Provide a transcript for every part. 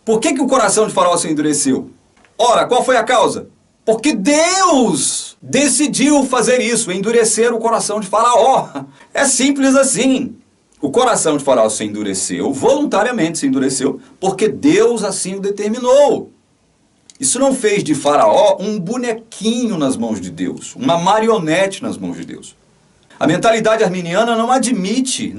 Por que o coração de Faraó se endureceu? Ora, qual foi a causa? Porque Deus decidiu fazer isso, endurecer o coração de Faraó. É simples assim. O coração de Faraó se endureceu, voluntariamente se endureceu, porque Deus assim o determinou. Isso não fez de Faraó um bonequinho nas mãos de Deus, uma marionete nas mãos de Deus. A mentalidade arminiana não admite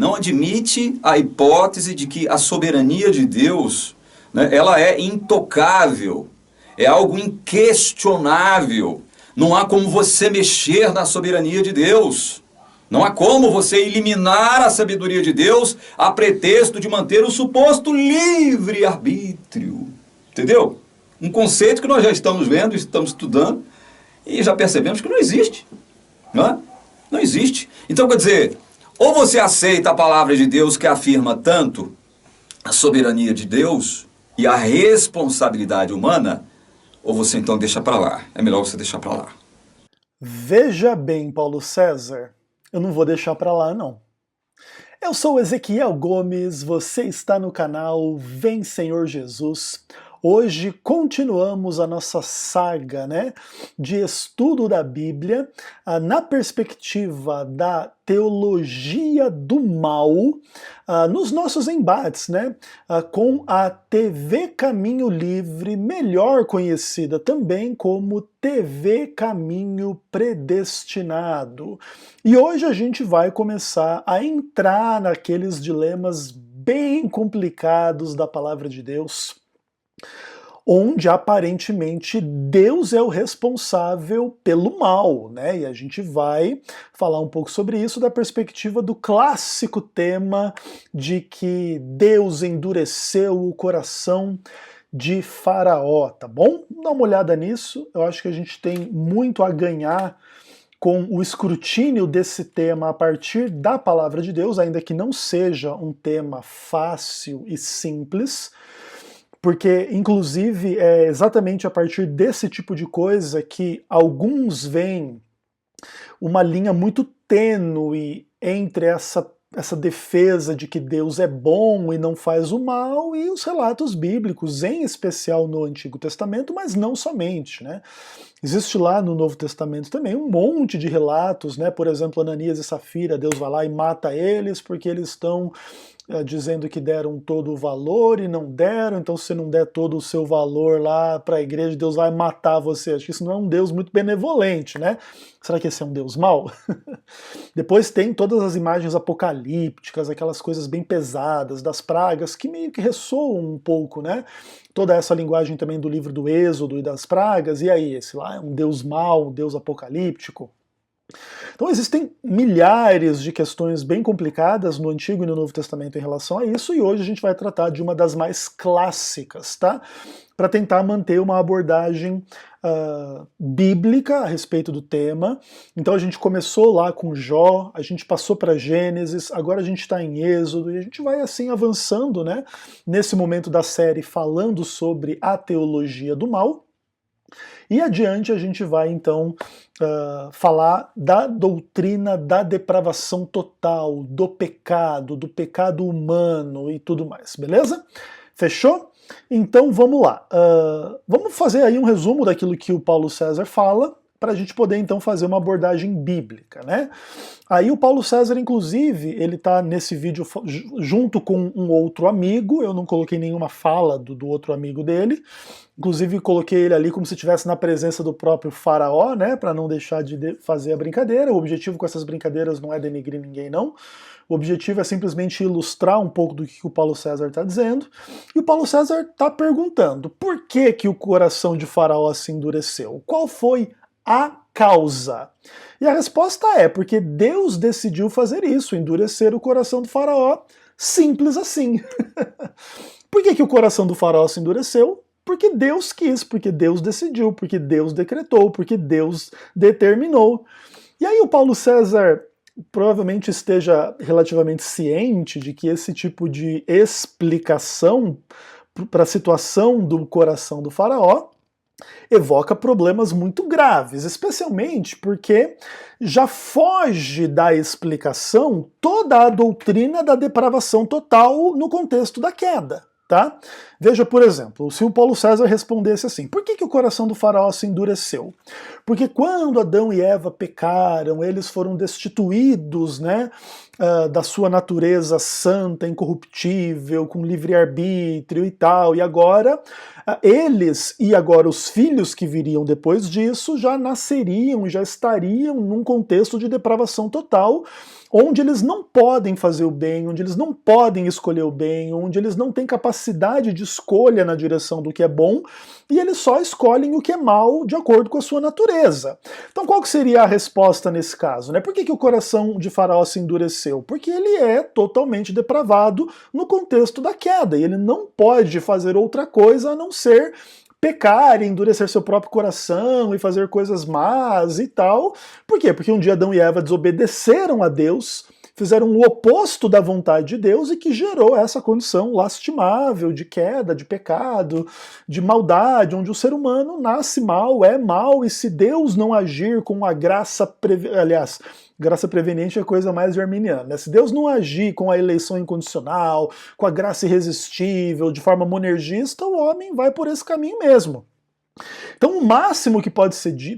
a hipótese de que a soberania de Deus, né, ela é intocável, é algo inquestionável. Não há como você mexer na soberania de Deus. Não há como você eliminar a sabedoria de Deus a pretexto de manter o suposto livre-arbítrio. Entendeu? Um conceito que nós já estamos vendo, estamos estudando e já percebemos que não existe. Não é? Não existe. Então, quer dizer, ou você aceita a palavra de Deus que afirma tanto a soberania de Deus e a responsabilidade humana, ou você então deixa para lá. É melhor você deixar para lá. Veja bem, Paulo César, eu não vou deixar para lá, não. Eu sou Ezequiel Gomes, você está no canal Vem Senhor Jesus. Hoje continuamos a nossa saga, né, de estudo da Bíblia na perspectiva da teologia do mal, nos nossos embates, né, com a TV Caminho Livre, melhor conhecida também como TV Caminho Predestinado. E hoje a gente vai começar a entrar naqueles dilemas bem complicados da palavra de Deus, onde aparentemente Deus é o responsável pelo mal, né? E a gente vai falar um pouco sobre isso da perspectiva do clássico tema de que Deus endureceu o coração de Faraó, tá bom? Dá uma olhada nisso, eu acho que a gente tem muito a ganhar com o escrutínio desse tema a partir da palavra de Deus, ainda que não seja um tema fácil e simples, porque, inclusive, é exatamente a partir desse tipo de coisa que alguns veem uma linha muito tênue entre essa defesa de que Deus é bom e não faz o mal e os relatos bíblicos, em especial no Antigo Testamento, mas não somente, né? Existe lá no Novo Testamento também um monte de relatos, né? Por exemplo, Ananias e Safira, Deus vai lá e mata eles porque eles estão dizendo que deram todo o valor e não deram, então se você não der todo o seu valor lá para a igreja, Deus vai matar você. Acho que isso não é um Deus muito benevolente, né? Será que esse é um Deus mau? Depois tem todas as imagens apocalípticas, aquelas coisas bem pesadas, das pragas, que meio que ressoam um pouco, né? Toda essa linguagem também do livro do Êxodo e das pragas, e aí, esse lá é um Deus mau, um Deus apocalíptico? Então existem milhares de questões bem complicadas no Antigo e no Novo Testamento em relação a isso, e hoje a gente vai tratar de uma das mais clássicas, tá? Para tentar manter uma abordagem bíblica a respeito do tema. Então a gente começou lá com Jó, a gente passou para Gênesis, agora a gente está em Êxodo, e a gente vai assim avançando, né? Nesse momento da série falando sobre a teologia do mal. E adiante a gente vai então falar da doutrina da depravação total, do pecado humano e tudo mais, beleza? Fechou? Então vamos lá. Vamos fazer aí um resumo daquilo que o Paulo César fala, para a gente poder então fazer uma abordagem bíblica, né? Aí o Paulo César, inclusive, ele está nesse vídeo junto com um outro amigo, eu não coloquei nenhuma fala do outro amigo dele, inclusive coloquei ele ali como se estivesse na presença do próprio Faraó, né, para não deixar de fazer a brincadeira. O objetivo com essas brincadeiras não é denegrir ninguém, não. O objetivo é simplesmente ilustrar um pouco do que o Paulo César está dizendo. E o Paulo César está perguntando por que o coração de Faraó se endureceu? Qual foi a causa? E a resposta é porque Deus decidiu fazer isso, endurecer o coração do Faraó, simples assim. Por que o coração do Faraó se endureceu? Porque Deus quis, porque Deus decidiu, porque Deus decretou, porque Deus determinou. E aí o Paulo César provavelmente esteja relativamente ciente de que esse tipo de explicação para a situação do coração do Faraó evoca problemas muito graves, especialmente porque já foge da explicação toda a doutrina da depravação total no contexto da queda. tá? Veja, por exemplo, se o Paulo César respondesse assim, por que o coração do faraó se endureceu? Porque quando Adão e Eva pecaram, eles foram destituídos, né, da sua natureza santa, incorruptível, com livre-arbítrio e tal, e agora eles e agora os filhos que viriam depois disso já nasceriam, já estariam num contexto de depravação total, onde eles não podem fazer o bem, onde eles não podem escolher o bem, onde eles não têm capacidade de escolha na direção do que é bom, e eles só escolhem o que é mal de acordo com a sua natureza. Então qual que seria a resposta nesse caso, né? Por que o coração de Faraó se endureceu? Porque ele é totalmente depravado no contexto da queda, e ele não pode fazer outra coisa a não ser pecar, endurecer seu próprio coração e fazer coisas más e tal. Por quê? Porque um dia Adão e Eva desobedeceram a Deus, fizeram o oposto da vontade de Deus e que gerou essa condição lastimável de queda, de pecado, de maldade, onde o ser humano nasce mal, é mal, e se Deus não agir com a graça, graça preveniente é coisa mais germiniana, né? Se Deus não agir com a eleição incondicional, com a graça irresistível, de forma monergista, o homem vai por esse caminho mesmo. Então o máximo que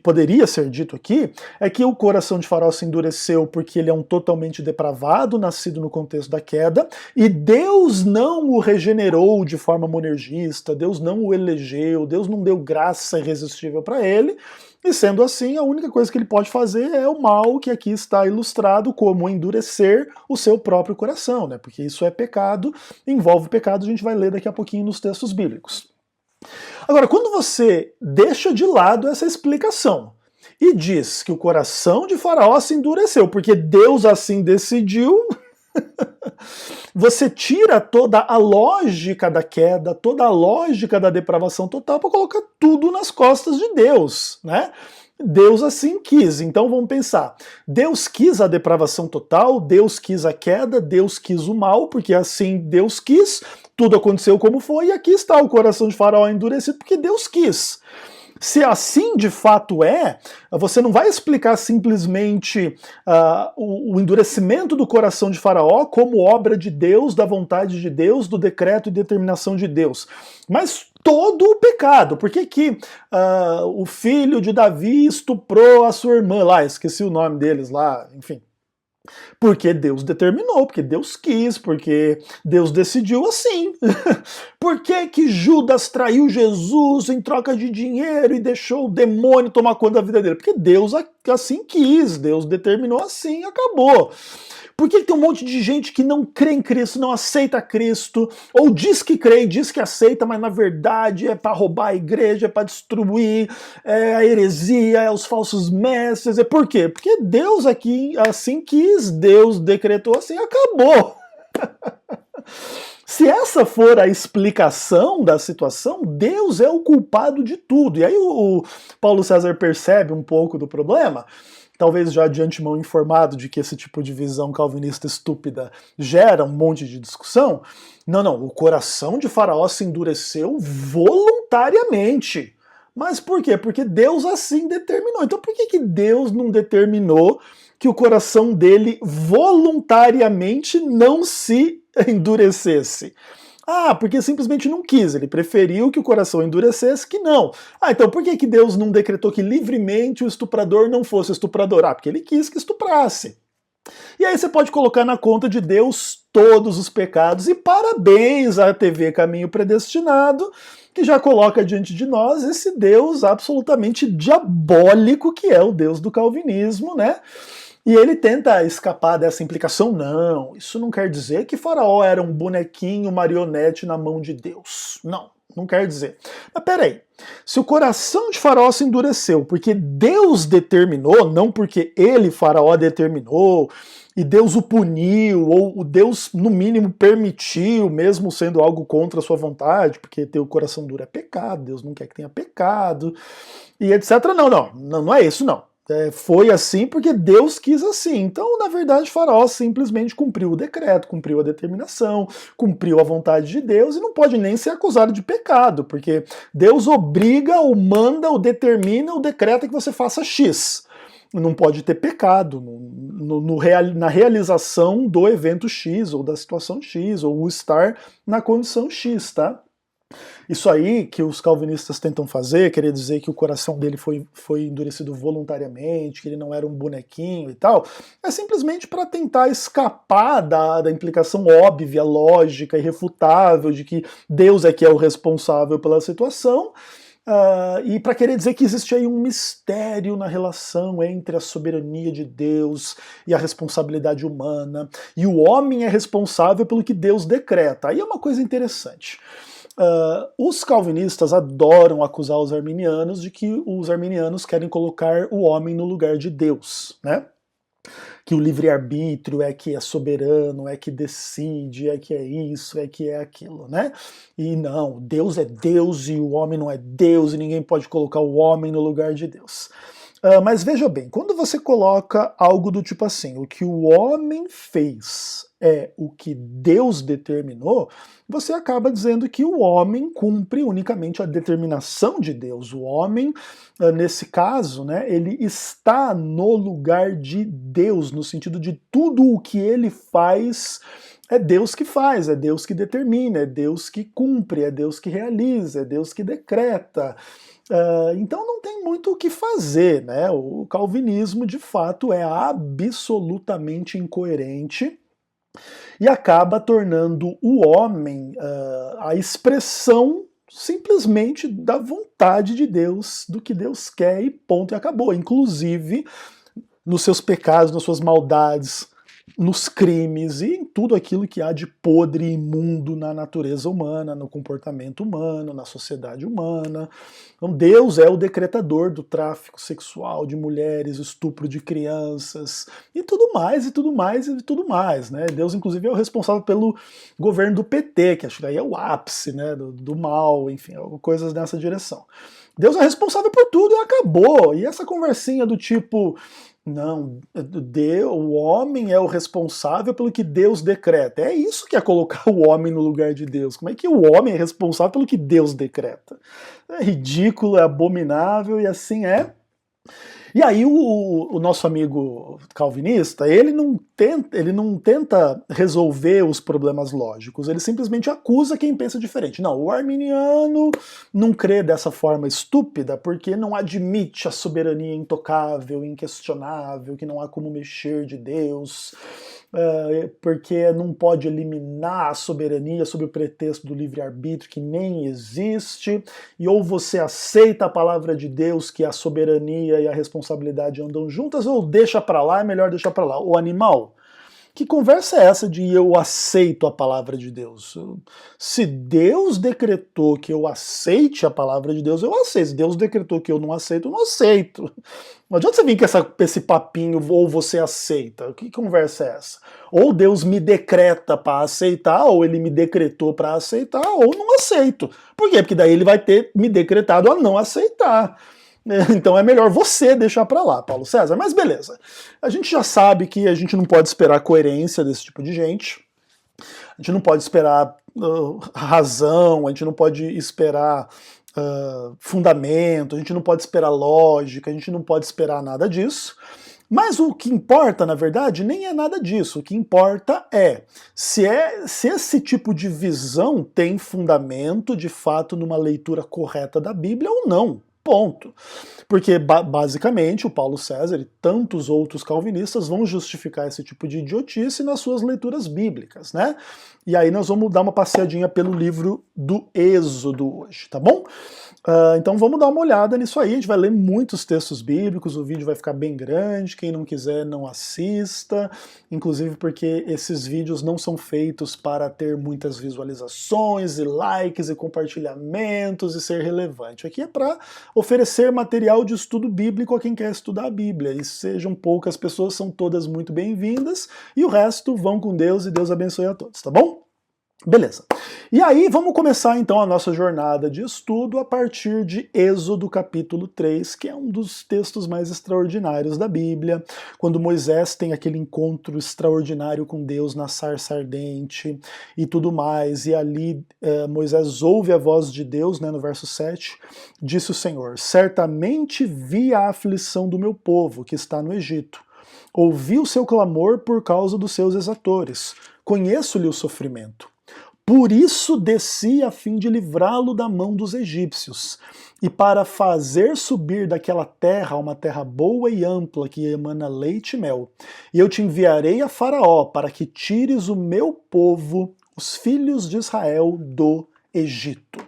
poderia ser dito aqui é que o coração de Faraó se endureceu porque ele é um totalmente depravado, nascido no contexto da queda, e Deus não o regenerou de forma monergista, Deus não o elegeu, Deus não deu graça irresistível para ele, e sendo assim, a única coisa que ele pode fazer é o mal que aqui está ilustrado como endurecer o seu próprio coração, né? Porque isso é pecado, envolve pecado, a gente vai ler daqui a pouquinho nos textos bíblicos. Agora, quando você deixa de lado essa explicação e diz que o coração de Faraó se endureceu porque Deus assim decidiu, você tira toda a lógica da queda, toda a lógica da depravação total para colocar tudo nas costas de Deus, né? Deus assim quis. Então vamos pensar, Deus quis a depravação total, Deus quis a queda, Deus quis o mal, porque assim Deus quis, tudo aconteceu como foi, e aqui está o coração de Faraó endurecido porque Deus quis. Se assim de fato é, você não vai explicar simplesmente o endurecimento do coração de Faraó como obra de Deus, da vontade de Deus, do decreto e determinação de Deus, mas todo o pecado. Por que o filho de Davi estuprou a sua irmã lá? Esqueci o nome deles lá, enfim. Porque Deus determinou, porque Deus quis, porque Deus decidiu assim. Por que Judas traiu Jesus em troca de dinheiro e deixou o demônio tomar conta da vida dele? Porque Deus assim quis, Deus determinou assim e acabou. Por que tem um monte de gente que não crê em Cristo, não aceita Cristo, ou diz que crê, diz que aceita, mas na verdade é para roubar a igreja, é para destruir, é a heresia, é os falsos mestres, é por quê? Porque Deus aqui assim quis, Deus decretou assim, acabou. Se essa for a explicação da situação, Deus é o culpado de tudo. E aí o Paulo César percebe um pouco do problema, talvez já de antemão informado de que esse tipo de visão calvinista estúpida gera um monte de discussão. Não, o coração de Faraó se endureceu voluntariamente. Mas por quê? Porque Deus assim determinou. Então por que Deus não determinou que o coração dele voluntariamente não se endurecesse? Porque simplesmente não quis, ele preferiu que o coração endurecesse que não. Então por que Deus não decretou que livremente o estuprador não fosse estuprador? Porque ele quis que estuprasse. E aí você pode colocar na conta de Deus todos os pecados, e parabéns à TV Caminho Predestinado, que já coloca diante de nós esse Deus absolutamente diabólico que é o Deus do calvinismo, né? E ele tenta escapar dessa implicação. Não, isso não quer dizer que Faraó era um bonequinho, marionete na mão de Deus. Não quer dizer. Mas peraí, se o coração de Faraó se endureceu porque Deus determinou, não porque ele, Faraó, determinou, e Deus o puniu, ou Deus, no mínimo, permitiu, mesmo sendo algo contra a sua vontade, porque ter o coração duro é pecado, Deus não quer que tenha pecado, e etc. Não é isso não. Foi assim porque Deus quis assim. Então, na verdade, Faraó simplesmente cumpriu o decreto, cumpriu a determinação, cumpriu a vontade de Deus e não pode nem ser acusado de pecado, porque Deus obriga, ou manda, ou determina, ou decreta que você faça X. não pode ter pecado na realização do evento X, ou da situação X, ou o estar na condição X, tá? Isso aí que os calvinistas tentam fazer, querer dizer que o coração dele foi endurecido voluntariamente, que ele não era um bonequinho e tal, é simplesmente para tentar escapar da implicação óbvia, lógica, irrefutável de que Deus é que é o responsável pela situação, e para querer dizer que existe aí um mistério na relação entre a soberania de Deus e a responsabilidade humana, e o homem é responsável pelo que Deus decreta. Aí é uma coisa interessante. Os calvinistas adoram acusar os arminianos de que os arminianos querem colocar o homem no lugar de Deus, né? Que o livre-arbítrio é que é soberano, é que decide, é que é isso, é que é aquilo, né? E não, Deus é Deus e o homem não é Deus e ninguém pode colocar o homem no lugar de Deus. Mas veja bem, quando você coloca algo do tipo assim, o que o homem fez é o que Deus determinou, você acaba dizendo que o homem cumpre unicamente a determinação de Deus. O homem, nesse caso, né, ele está no lugar de Deus, no sentido de tudo o que ele faz é Deus que faz, é Deus que determina, é Deus que cumpre, é Deus que realiza, é Deus que decreta. Então não tem muito o que fazer, né? O calvinismo, de fato, é absolutamente incoerente e acaba tornando o homem a expressão simplesmente da vontade de Deus, do que Deus quer e ponto, e acabou. Inclusive nos seus pecados, nas suas maldades, nos crimes e em tudo aquilo que há de podre e imundo na natureza humana, no comportamento humano, na sociedade humana. Então Deus é o decretador do tráfico sexual de mulheres, estupro de crianças e tudo mais, e tudo mais, e tudo mais, né? Deus, inclusive, é o responsável pelo governo do PT, que acho que aí é o ápice, né, do mal, enfim, coisas nessa direção. Deus é responsável por tudo e acabou. E essa conversinha do tipo... Não, o homem é o responsável pelo que Deus decreta. É isso que é colocar o homem no lugar de Deus. Como é que o homem é responsável pelo que Deus decreta? É ridículo, é abominável e assim é. E aí o nosso amigo calvinista, ele não tenta resolver os problemas lógicos, ele simplesmente acusa quem pensa diferente. Não, o arminiano não crê dessa forma estúpida porque não admite a soberania intocável, inquestionável, que não há como mexer de Deus, porque não pode eliminar a soberania sob o pretexto do livre-arbítrio que nem existe, e ou você aceita a palavra de Deus que a soberania e a responsabilidade andam juntas, ou deixa pra lá, é melhor deixar pra lá. O animal, que conversa é essa de eu aceito a palavra de Deus? Se Deus decretou que eu aceite a palavra de Deus, eu aceito. Se Deus decretou que eu não aceito, eu não aceito. Não adianta você vir com esse papinho, ou você aceita. Que conversa é essa? Ou Deus me decreta para aceitar, ou ele me decretou para aceitar, ou não aceito. Por quê? Porque daí ele vai ter me decretado a não aceitar. Então é melhor você deixar pra lá, Paulo César. Mas beleza. A gente já sabe que a gente não pode esperar coerência desse tipo de gente. A gente não pode esperar razão, a gente não pode esperar fundamento, a gente não pode esperar lógica, a gente não pode esperar nada disso. Mas o que importa, na verdade, nem é nada disso. O que importa é se esse tipo de visão tem fundamento, de fato, numa leitura correta da Bíblia ou não. Ponto. Porque, basicamente, o Paulo César e tantos outros calvinistas vão justificar esse tipo de idiotice nas suas leituras bíblicas, né? E aí nós vamos dar uma passeadinha pelo livro do Êxodo hoje, tá bom? Então vamos dar uma olhada nisso aí, a gente vai ler muitos textos bíblicos, o vídeo vai ficar bem grande, quem não quiser não assista, inclusive porque esses vídeos não são feitos para ter muitas visualizações e likes e compartilhamentos e ser relevante. Aqui é para oferecer material de estudo bíblico a quem quer estudar a Bíblia, e sejam poucas pessoas, são todas muito bem-vindas, e o resto vão com Deus e Deus abençoe a todos, tá bom? Beleza. E aí vamos começar então a nossa jornada de estudo a partir de Êxodo capítulo 3, que é um dos textos mais extraordinários da Bíblia, quando Moisés tem aquele encontro extraordinário com Deus na sarça ardente e tudo mais, e ali Moisés ouve a voz de Deus, né, no verso 7, disse o Senhor: certamente vi a aflição do meu povo que está no Egito, ouvi o seu clamor por causa dos seus exatores, conheço-lhe o sofrimento. Por isso desci a fim de livrá-lo da mão dos egípcios, e para fazer subir daquela terra uma terra boa e ampla que emana leite e mel. E eu te enviarei a Faraó para que tires o meu povo, os filhos de Israel, do Egito.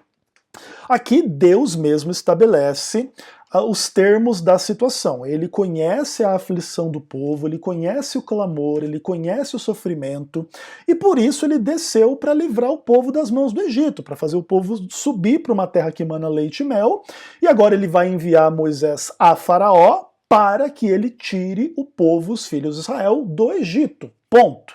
Aqui Deus mesmo estabelece os termos da situação. Ele conhece a aflição do povo, ele conhece o clamor, ele conhece o sofrimento, e por isso ele desceu para livrar o povo das mãos do Egito, para fazer o povo subir para uma terra que emana leite e mel, e agora ele vai enviar Moisés a Faraó para que ele tire o povo, os filhos de Israel, do Egito. Ponto.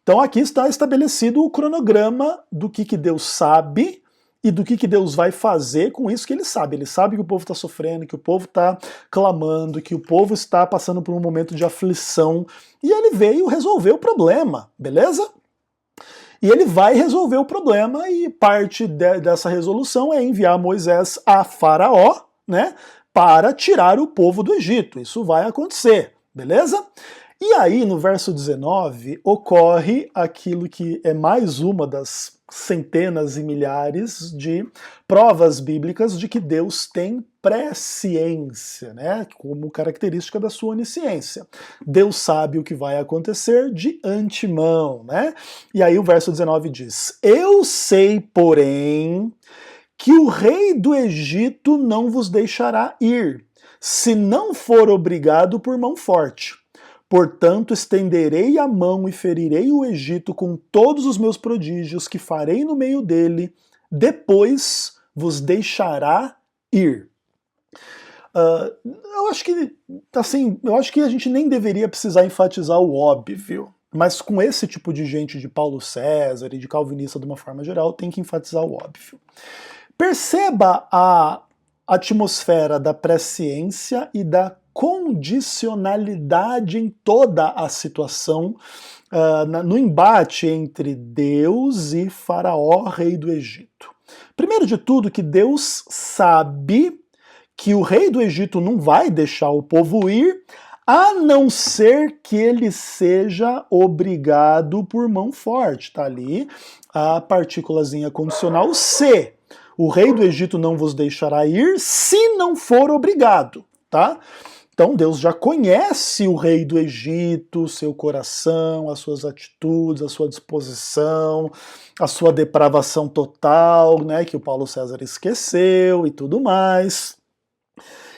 Então aqui está estabelecido o cronograma do que Deus sabe e do que Deus vai fazer com isso que ele sabe. Ele sabe que o povo está sofrendo, que o povo está clamando, que o povo está passando por um momento de aflição, e ele veio resolver o problema, beleza? E ele vai resolver o problema, e parte dessa resolução é enviar Moisés a Faraó, né, para tirar o povo do Egito. Isso vai acontecer, beleza? E aí, no verso 19, ocorre aquilo que é mais uma das centenas e milhares de provas bíblicas de que Deus tem presciência, né, como característica da sua onisciência. Deus sabe o que vai acontecer de antemão, né? E aí o verso 19 diz: eu sei, porém, que o rei do Egito não vos deixará ir, se não for obrigado por mão forte. Portanto, estenderei a mão e ferirei o Egito com todos os meus prodígios que farei no meio dele, depois vos deixará ir. Eu acho que a gente nem deveria precisar enfatizar o óbvio, mas com esse tipo de gente de Paulo César e de calvinista de uma forma geral, tem que enfatizar o óbvio. Perceba a atmosfera da presciência e da condicionalidade em toda a situação, no embate entre Deus e Faraó, rei do Egito. Primeiro de tudo, que Deus sabe que o rei do Egito não vai deixar o povo ir, a não ser que ele seja obrigado por mão forte. Tá ali a partículazinha condicional se. O rei do Egito não vos deixará ir se não for obrigado, tá? Então Deus já conhece o rei do Egito, seu coração, as suas atitudes, a sua disposição, a sua depravação total, né, que o Paulo César esqueceu e tudo mais.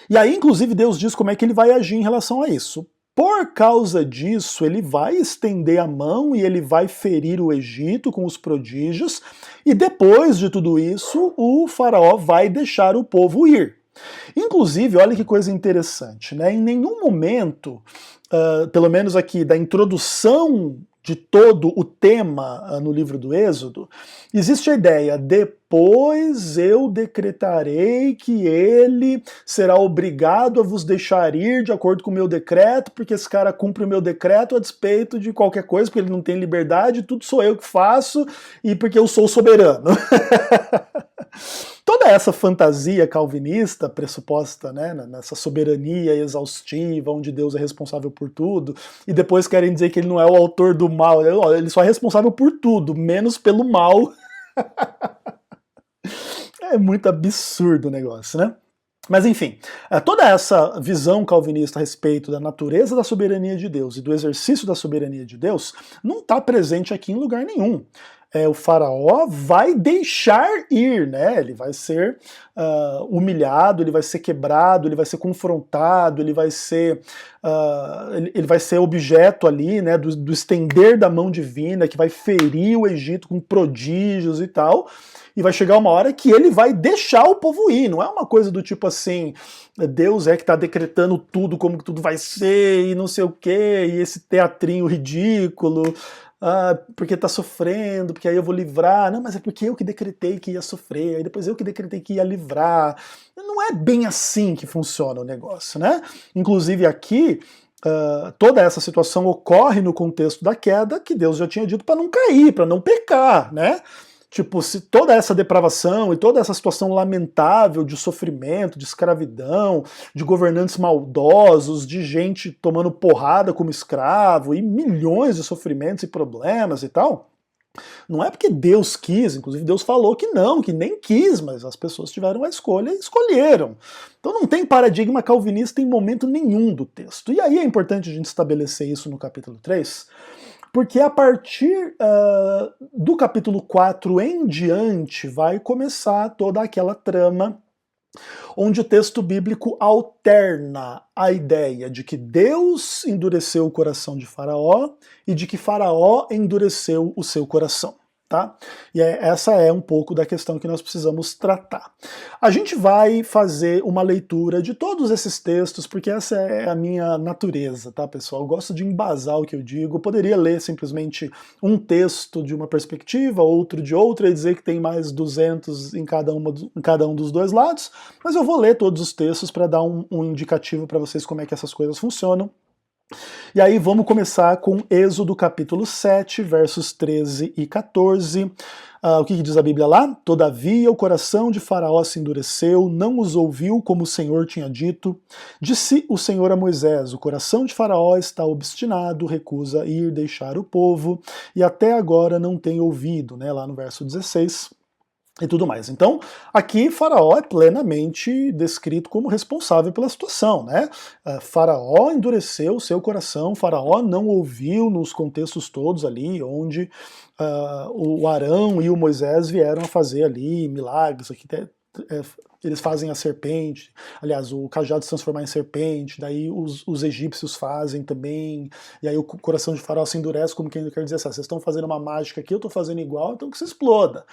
E aí, inclusive, Deus diz como é que ele vai agir em relação a isso. Por causa disso, ele vai estender a mão e ele vai ferir o Egito com os prodígios, e depois de tudo isso, o faraó vai deixar o povo ir. Inclusive, olha que coisa interessante, né? Em nenhum momento, pelo menos aqui da introdução de todo o tema no livro do Êxodo, existe a ideia: depois eu decretarei que ele será obrigado a vos deixar ir de acordo com o meu decreto, porque esse cara cumpre o meu decreto a despeito de qualquer coisa, porque ele não tem liberdade, tudo sou eu que faço, e porque eu sou soberano. Toda essa fantasia calvinista pressuposta, né, nessa soberania exaustiva, onde Deus é responsável por tudo, e depois querem dizer que ele não é o autor do mal, ele só é responsável por tudo, menos pelo mal. É muito absurdo o negócio, né? Mas enfim, toda essa visão calvinista a respeito da natureza da soberania de Deus e do exercício da soberania de Deus não está presente aqui em lugar nenhum. O faraó vai deixar ir, né? Ele vai ser humilhado, ele vai ser quebrado, ele vai ser confrontado, ele vai ser objeto ali, né, do estender da mão divina, que vai ferir o Egito com prodígios e tal. E vai chegar uma hora que ele vai deixar o povo ir. Não é uma coisa do tipo assim, Deus é que está decretando tudo, como que tudo vai ser, e não sei o quê, e esse teatrinho ridículo. porque está sofrendo, porque aí eu vou livrar. Não, mas é porque eu que decretei que ia sofrer, aí depois eu que decretei que ia livrar. Não é bem assim que funciona o negócio, né? Inclusive aqui, toda essa situação ocorre no contexto da queda, que Deus já tinha dito para não cair, para não pecar, né? Tipo, se toda essa depravação e toda essa situação lamentável de sofrimento, de escravidão, de governantes maldosos, de gente tomando porrada como escravo e milhões de sofrimentos e problemas e tal, não é porque Deus quis, inclusive Deus falou que não, que nem quis, mas as pessoas tiveram a escolha e escolheram. Então não tem paradigma calvinista em momento nenhum do texto. E aí é importante a gente estabelecer isso no capítulo 3, porque a partir do capítulo 4 em diante vai começar toda aquela trama onde o texto bíblico alterna a ideia de que Deus endureceu o coração de Faraó e de que Faraó endureceu o seu coração. Tá? E essa é um pouco da questão que nós precisamos tratar. A gente vai fazer uma leitura de todos esses textos, porque essa é a minha natureza, tá, pessoal? Eu gosto de embasar o que eu digo. Eu poderia ler simplesmente um texto de uma perspectiva, outro de outra, e dizer que tem mais 200 em cada um dos dois lados, mas eu vou ler todos os textos para dar um indicativo para vocês como é que essas coisas funcionam. E aí vamos começar com Êxodo capítulo 7, versos 13 e 14. O que diz a Bíblia lá? Todavia o coração de Faraó se endureceu, não os ouviu como o Senhor tinha dito. Disse o Senhor a Moisés, o coração de Faraó está obstinado, recusa ir deixar o povo, e até agora não tem ouvido, né? Lá no verso 16. E tudo mais. Então, aqui Faraó é plenamente descrito como responsável pela situação, né? Faraó endureceu seu coração, Faraó não ouviu nos contextos todos ali, onde o Arão e o Moisés vieram a fazer ali milagres, aqui eles fazem a serpente, aliás, o cajado se transformar em serpente, daí os egípcios fazem também, e aí o coração de Faraó se endurece, como quem quer dizer assim, vocês estão fazendo uma mágica aqui, eu estou fazendo igual, então que se exploda.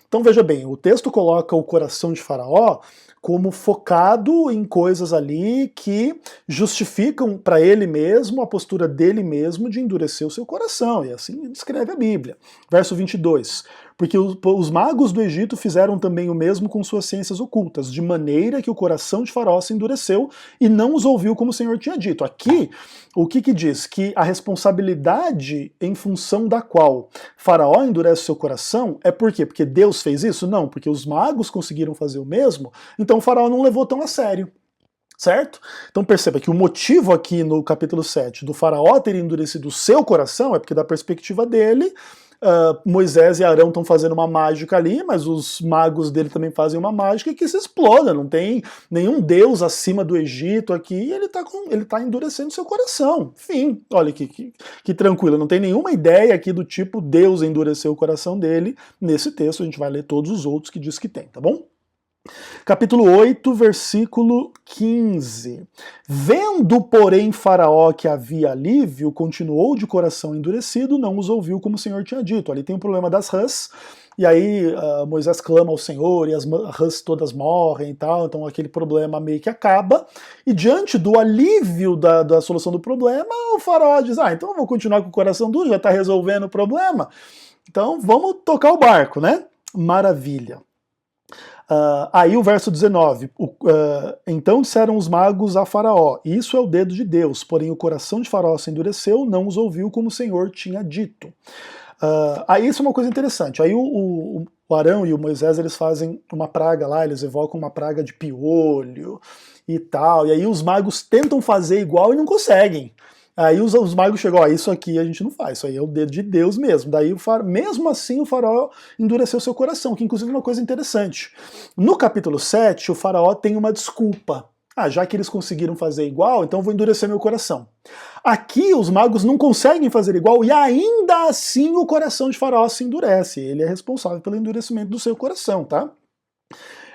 Então veja bem, o texto coloca o coração de Faraó como focado em coisas ali que justificam para ele mesmo a postura dele mesmo de endurecer o seu coração, e assim descreve a Bíblia. Verso 22, porque os magos do Egito fizeram também o mesmo com suas ciências ocultas, de maneira que o coração de Faraó se endureceu e não os ouviu como o Senhor tinha dito. Aqui, o que diz? Que a responsabilidade em função da qual Faraó endurece o seu coração é por quê? Porque Deus fez isso? Não, porque os magos conseguiram fazer o mesmo, então o Faraó não levou tão a sério. Certo? Então perceba que o motivo aqui no capítulo 7 do Faraó ter endurecido o seu coração é porque da perspectiva dele, Moisés e Arão estão fazendo uma mágica ali, mas os magos dele também fazem uma mágica que se exploda, não tem nenhum deus acima do Egito aqui, e ele tá endurecendo seu coração. Enfim, olha que tranquilo, não tem nenhuma ideia aqui do tipo Deus endureceu o coração dele. Nesse texto a gente vai ler todos os outros que diz que tem, tá bom? Capítulo 8, versículo 15. Vendo, porém, Faraó que havia alívio, continuou de coração endurecido, não os ouviu como o Senhor tinha dito. Ali tem o problema das rãs, e aí Moisés clama ao Senhor, e as rãs todas morrem e tal, então aquele problema meio que acaba, e diante do alívio da solução do problema, o Faraó diz, então eu vou continuar com o coração duro, já está resolvendo o problema, então vamos tocar o barco, né? Maravilha. Aí o verso 19, então disseram os magos a Faraó, isso é o dedo de Deus, porém o coração de Faraó se endureceu, não os ouviu como o Senhor tinha dito. Aí isso é uma coisa interessante, aí o Arão e o Moisés eles fazem uma praga lá, eles evocam uma praga de piolho e tal, e aí os magos tentam fazer igual e não conseguem. Aí os magos chegam, isso aqui a gente não faz, isso aí é o dedo de Deus mesmo. Daí, mesmo assim, o Faraó endureceu seu coração, que inclusive é uma coisa interessante. No capítulo 7, o Faraó tem uma desculpa. Já que eles conseguiram fazer igual, então eu vou endurecer meu coração. Aqui, os magos não conseguem fazer igual e ainda assim o coração de Faraó se endurece. Ele é responsável pelo endurecimento do seu coração, tá?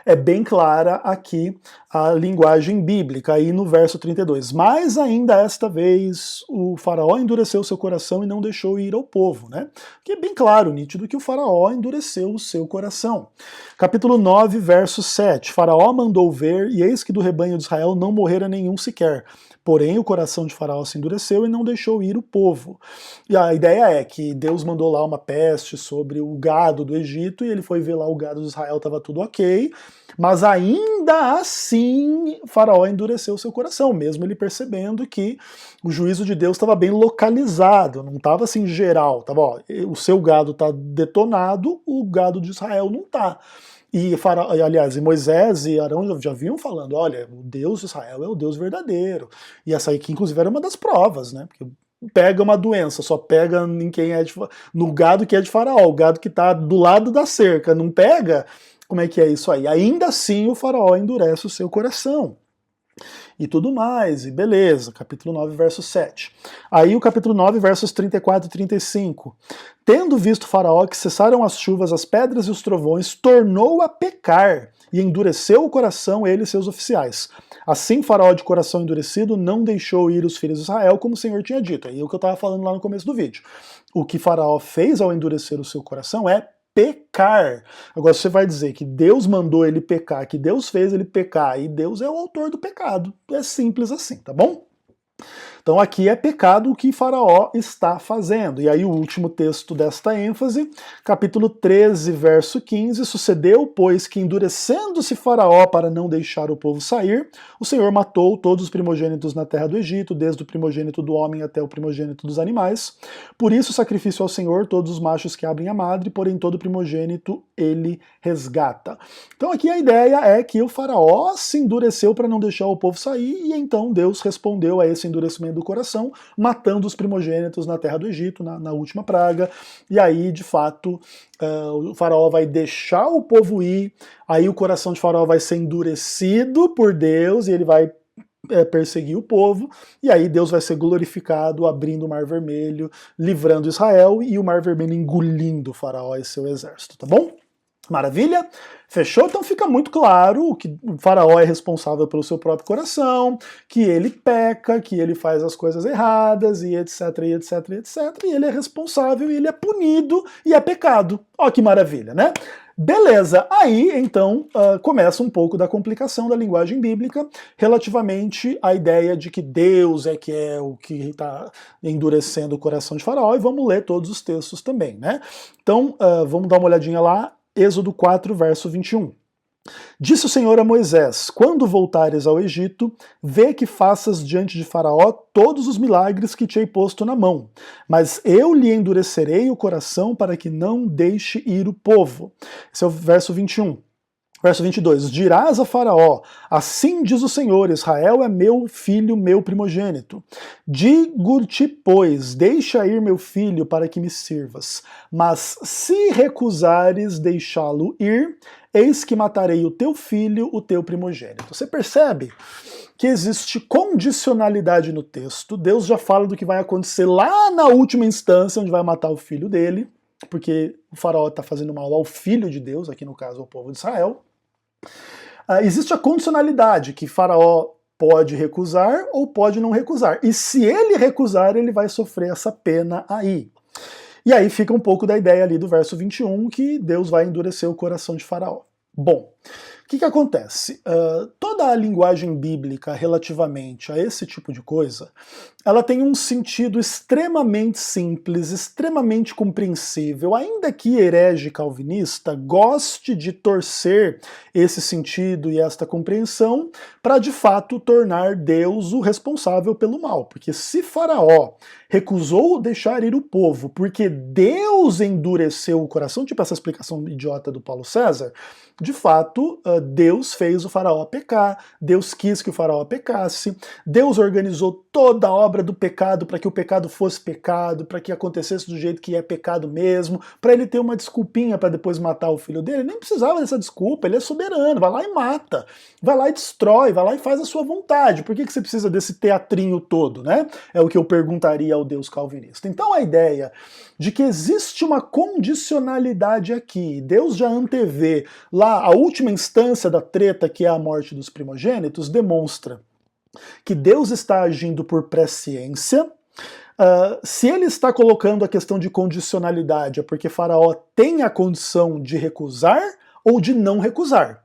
É bem clara aqui a linguagem bíblica, aí no verso 32. Mas ainda esta vez o faraó endureceu seu coração e não deixou ir ao povo, né? Que é bem claro, nítido, que o faraó endureceu o seu coração. Capítulo 9, verso 7. Faraó mandou ver, e eis que do rebanho de Israel não morrera nenhum sequer. Porém, o coração de Faraó se endureceu e não deixou ir o povo. E a ideia é que Deus mandou lá uma peste sobre o gado do Egito, e ele foi ver lá o gado de Israel, estava tudo ok, mas ainda assim Faraó endureceu seu coração, mesmo ele percebendo que o juízo de Deus estava bem localizado, não estava assim geral, tava, ó, o seu gado está detonado, o gado de Israel não está. E, aliás, Moisés e Arão já vinham falando, olha, o Deus de Israel é o Deus verdadeiro. E essa aqui, inclusive, era uma das provas, né? Porque pega uma doença, só pega em quem é no gado que é de Faraó, o gado que está do lado da cerca, não pega? Como é que é isso aí? Ainda assim, o Faraó endurece o seu coração. E tudo mais, e beleza, capítulo 9, verso 7. Aí o capítulo 9, versos 34 e 35. Tendo visto Faraó que cessaram as chuvas, as pedras e os trovões, tornou a pecar, e endureceu o coração ele e seus oficiais. Assim Faraó, de coração endurecido, não deixou ir os filhos de Israel, como o Senhor tinha dito. Aí é o que eu estava falando lá no começo do vídeo. O que Faraó fez ao endurecer o seu coração é pecar. Agora você vai dizer que Deus mandou ele pecar, que Deus fez ele pecar, e Deus é o autor do pecado. É simples assim, tá bom? Então aqui é pecado o que Faraó está fazendo. E aí o último texto desta ênfase, capítulo 13, verso 15, sucedeu, pois, que endurecendo-se Faraó para não deixar o povo sair, o Senhor matou todos os primogênitos na terra do Egito, desde o primogênito do homem até o primogênito dos animais. Por isso sacrifício ao Senhor todos os machos que abrem a madre, porém todo primogênito ele resgata. Então aqui a ideia é que o Faraó se endureceu para não deixar o povo sair, e então Deus respondeu a esse endurecimento do coração, matando os primogênitos na terra do Egito, na última praga, e aí, de fato, o Faraó vai deixar o povo ir, aí o coração de Faraó vai ser endurecido por Deus, e ele vai perseguir o povo, e aí Deus vai ser glorificado abrindo o Mar Vermelho, livrando Israel, e o Mar Vermelho engolindo o Faraó e seu exército, tá bom? Maravilha? Fechou? Então fica muito claro que o Faraó é responsável pelo seu próprio coração, que ele peca, que ele faz as coisas erradas, e etc, e etc, e etc, e ele é responsável, e ele é punido, e é pecado. Ó que maravilha, né? Beleza, aí então começa um pouco da complicação da linguagem bíblica relativamente à ideia de que Deus é o que está endurecendo o coração de Faraó, e vamos ler todos os textos também, né? Então vamos dar uma olhadinha lá, Êxodo 4, verso 21. Disse o Senhor a Moisés, quando voltares ao Egito, vê que faças diante de Faraó todos os milagres que te hei posto na mão, mas eu lhe endurecerei o coração para que não deixe ir o povo. Esse é o verso 21. Verso 22, dirás a Faraó, assim diz o Senhor, Israel é meu filho, meu primogênito. Digo-te, pois, deixa ir meu filho para que me sirvas, mas se recusares deixá-lo ir, eis que matarei o teu filho, o teu primogênito. Você percebe que existe condicionalidade no texto, Deus já fala do que vai acontecer lá na última instância, onde vai matar o filho dele, porque o Faraó está fazendo mal ao filho de Deus, aqui no caso ao povo de Israel. Existe a condicionalidade, que Faraó pode recusar ou pode não recusar. E se ele recusar, ele vai sofrer essa pena aí. E aí fica um pouco da ideia ali do verso 21, que Deus vai endurecer o coração de Faraó. Bom, o que acontece? Toda a linguagem bíblica relativamente a esse tipo de coisa, ela tem um sentido extremamente simples, extremamente compreensível, ainda que herege calvinista goste de torcer esse sentido e esta compreensão para de fato tornar Deus o responsável pelo mal. Porque se Faraó recusou deixar ir o povo porque Deus endureceu o coração, tipo essa explicação idiota do Paulo César, de fato, Deus fez o Faraó pecar, Deus quis que o Faraó pecasse, Deus organizou toda a obra do pecado para que o pecado fosse pecado, para que acontecesse do jeito que é pecado mesmo, para ele ter uma desculpinha para depois matar o filho dele. Ele nem precisava dessa desculpa, ele é soberano, vai lá e mata, vai lá e destrói, vai lá e faz a sua vontade. Por que você precisa desse teatrinho todo, né? É o que eu perguntaria o Deus calvinista. Então a ideia de que existe uma condicionalidade aqui, Deus já antevê lá a última instância da treta, que é a morte dos primogênitos, demonstra que Deus está agindo por presciência. Se ele está colocando a questão de condicionalidade, é porque Faraó tem a condição de recusar ou de não recusar.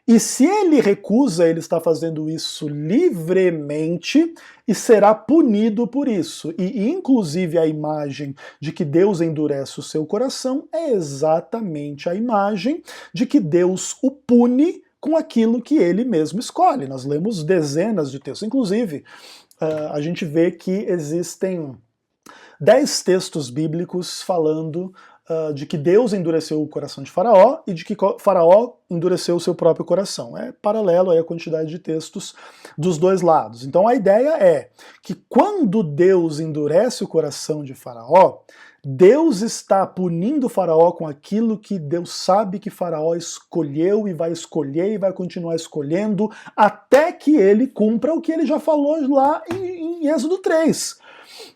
E se ele recusa, ele está fazendo isso livremente e será punido por isso. E inclusive a imagem de que Deus endurece o seu coração é exatamente a imagem de que Deus o pune com aquilo que ele mesmo escolhe. Nós lemos dezenas de textos, inclusive a gente vê que existem 10 textos bíblicos falando de que Deus endureceu o coração de Faraó e de que Faraó endureceu o seu próprio coração. É paralelo aí a quantidade de textos dos dois lados. Então a ideia é que quando Deus endurece o coração de Faraó, Deus está punindo Faraó com aquilo que Deus sabe que Faraó escolheu e vai continuar escolhendo até que ele cumpra o que ele já falou lá em Êxodo 3.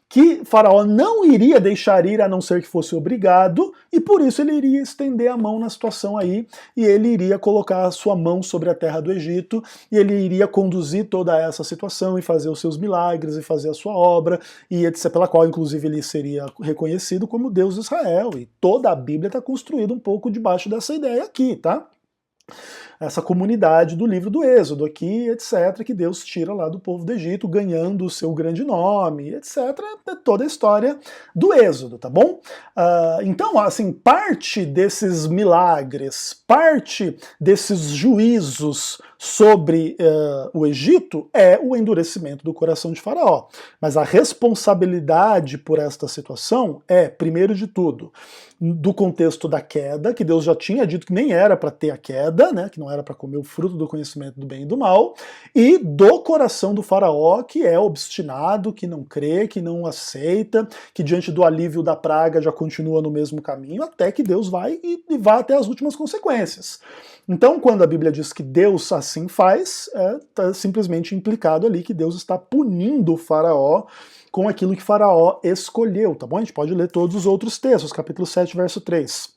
Que Faraó não iria deixar ir a não ser que fosse obrigado, e por isso ele iria estender a mão na situação aí, e ele iria colocar a sua mão sobre a terra do Egito, e ele iria conduzir toda essa situação e fazer os seus milagres e fazer a sua obra, e etc., pela qual inclusive ele seria reconhecido como Deus de Israel, e toda a Bíblia está construída um pouco debaixo dessa ideia aqui, tá? Essa comunidade do livro do Êxodo aqui, etc., que Deus tira lá do povo do Egito, ganhando o seu grande nome, etc., é toda a história do Êxodo, tá bom? Então, assim, parte desses milagres, parte desses juízos sobre o Egito é o endurecimento do coração de Faraó. Mas a responsabilidade por esta situação é, primeiro de tudo, do contexto da queda, que Deus já tinha dito que nem era para ter a queda, né, que não era para comer o fruto do conhecimento do bem e do mal, e do coração do Faraó, que é obstinado, que não crê, que não aceita, que diante do alívio da praga já continua no mesmo caminho, até que Deus vai e vá até as últimas consequências. Então, quando a Bíblia diz que Deus assim faz, está simplesmente implicado ali que Deus está punindo o Faraó com aquilo que Faraó escolheu, tá bom? A gente pode ler todos os outros textos, capítulo 7, verso 3.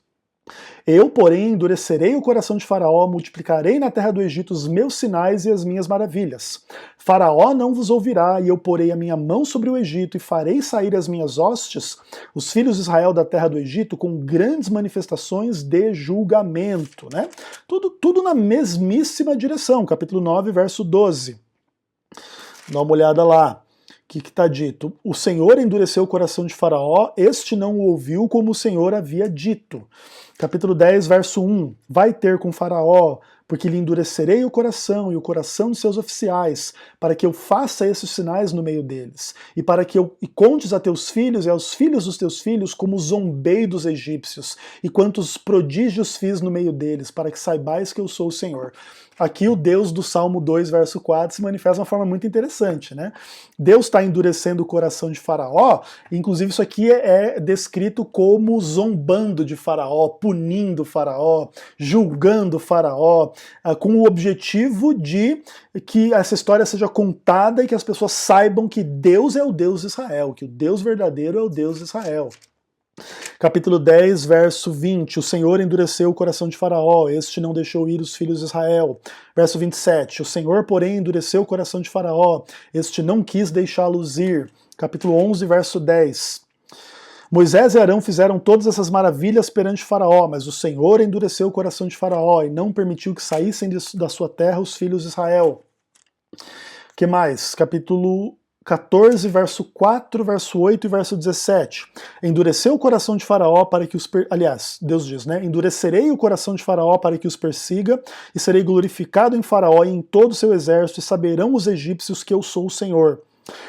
Eu, porém, endurecerei o coração de Faraó, multiplicarei na terra do Egito os meus sinais e as minhas maravilhas. Faraó não vos ouvirá, e eu porei a minha mão sobre o Egito, e farei sair as minhas hostes, os filhos de Israel da terra do Egito, com grandes manifestações de julgamento, né? Tudo na mesmíssima direção, capítulo 9, verso 12. Dá uma olhada lá. O que está dito? O Senhor endureceu o coração de Faraó, este não o ouviu como o Senhor havia dito. Capítulo 10, verso 1. Vai ter com Faraó, porque lhe endurecerei o coração e o coração de seus oficiais, para que eu faça esses sinais no meio deles, e para que eu contes a teus filhos e aos filhos dos teus filhos como zombei dos egípcios, e quantos prodígios fiz no meio deles, para que saibais que eu sou o Senhor. Aqui o Deus do Salmo 2, verso 4, se manifesta de uma forma muito interessante, né? Deus está endurecendo o coração de Faraó, inclusive isso aqui é descrito como zombando de Faraó, punindo Faraó, julgando Faraó, com o objetivo de que essa história seja contada e que as pessoas saibam que Deus é o Deus de Israel, que o Deus verdadeiro é o Deus de Israel. Capítulo 10, verso 20, o Senhor endureceu o coração de Faraó, este não deixou ir os filhos de Israel. Verso 27, o Senhor, porém, endureceu o coração de Faraó, este não quis deixá-los ir. Capítulo 11, verso 10. Moisés e Arão fizeram todas essas maravilhas perante Faraó, mas o Senhor endureceu o coração de Faraó e não permitiu que saíssem da sua terra os filhos de Israel. O que mais? Capítulo 14, verso 4, verso 8 e verso 17. Endureceu o coração de Faraó para que os... Aliás, Deus diz, né? Endurecerei o coração de Faraó para que os persiga, e serei glorificado em Faraó e em todo o seu exército, e saberão os egípcios que eu sou o Senhor.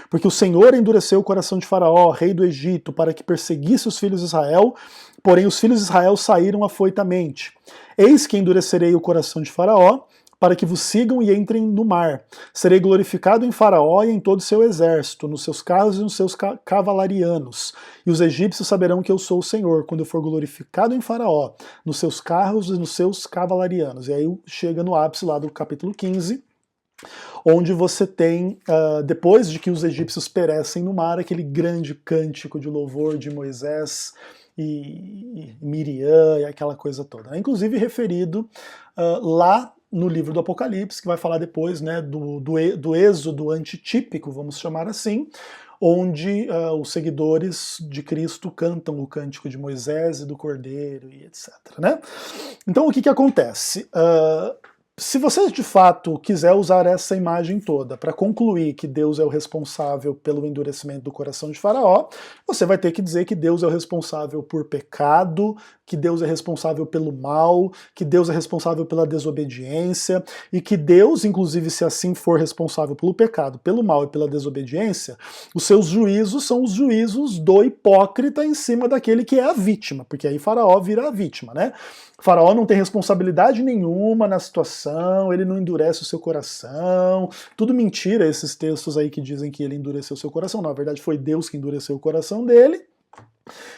Porque o Senhor endureceu o coração de Faraó, rei do Egito, para que perseguisse os filhos de Israel, porém os filhos de Israel saíram afoitamente. Eis que endurecerei o coração de Faraó, para que vos sigam e entrem no mar. Serei glorificado em Faraó e em todo o seu exército, nos seus carros e nos seus cavalarianos. E os egípcios saberão que eu sou o Senhor, quando eu for glorificado em Faraó, nos seus carros e nos seus cavalarianos. E aí chega no ápice lá do capítulo 15, onde você tem, depois de que os egípcios perecem no mar, aquele grande cântico de louvor de Moisés e Miriam e aquela coisa toda, né? Inclusive referido lá no livro do Apocalipse, que vai falar depois, né, do êxodo antitípico, vamos chamar assim, onde os seguidores de Cristo cantam o cântico de Moisés e do Cordeiro e etc. Né? Então o que acontece? Se você de fato quiser usar essa imagem toda para concluir que Deus é o responsável pelo endurecimento do coração de Faraó, você vai ter que dizer que Deus é o responsável por pecado, que Deus é responsável pelo mal, que Deus é responsável pela desobediência, e que Deus, inclusive se assim for responsável pelo pecado, pelo mal e pela desobediência, os seus juízos são os juízos do hipócrita em cima daquele que é a vítima, porque aí Faraó vira a vítima, né? Faraó não tem responsabilidade nenhuma na situação, ele não endurece o seu coração, tudo mentira esses textos aí que dizem que ele endureceu o seu coração, na verdade foi Deus que endureceu o coração dele,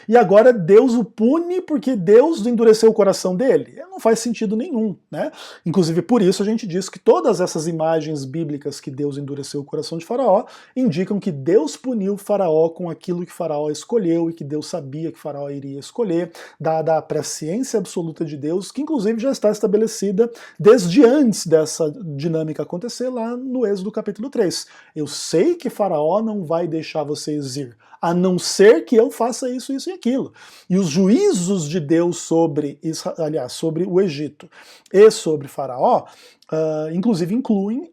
e agora Deus o pune porque Deus endureceu o coração dele. Não faz sentido nenhum, né? Inclusive por isso a gente diz que todas essas imagens bíblicas que Deus endureceu o coração de Faraó indicam que Deus puniu Faraó com aquilo que Faraó escolheu e que Deus sabia que Faraó iria escolher, dada a presciência absoluta de Deus, que inclusive já está estabelecida desde antes dessa dinâmica acontecer lá no Êxodo capítulo 3. Eu sei que Faraó não vai deixar vocês ir, a não ser que eu faça isso e aquilo. E os juízos de Deus sobre o Egito e sobre Faraó, inclusive incluem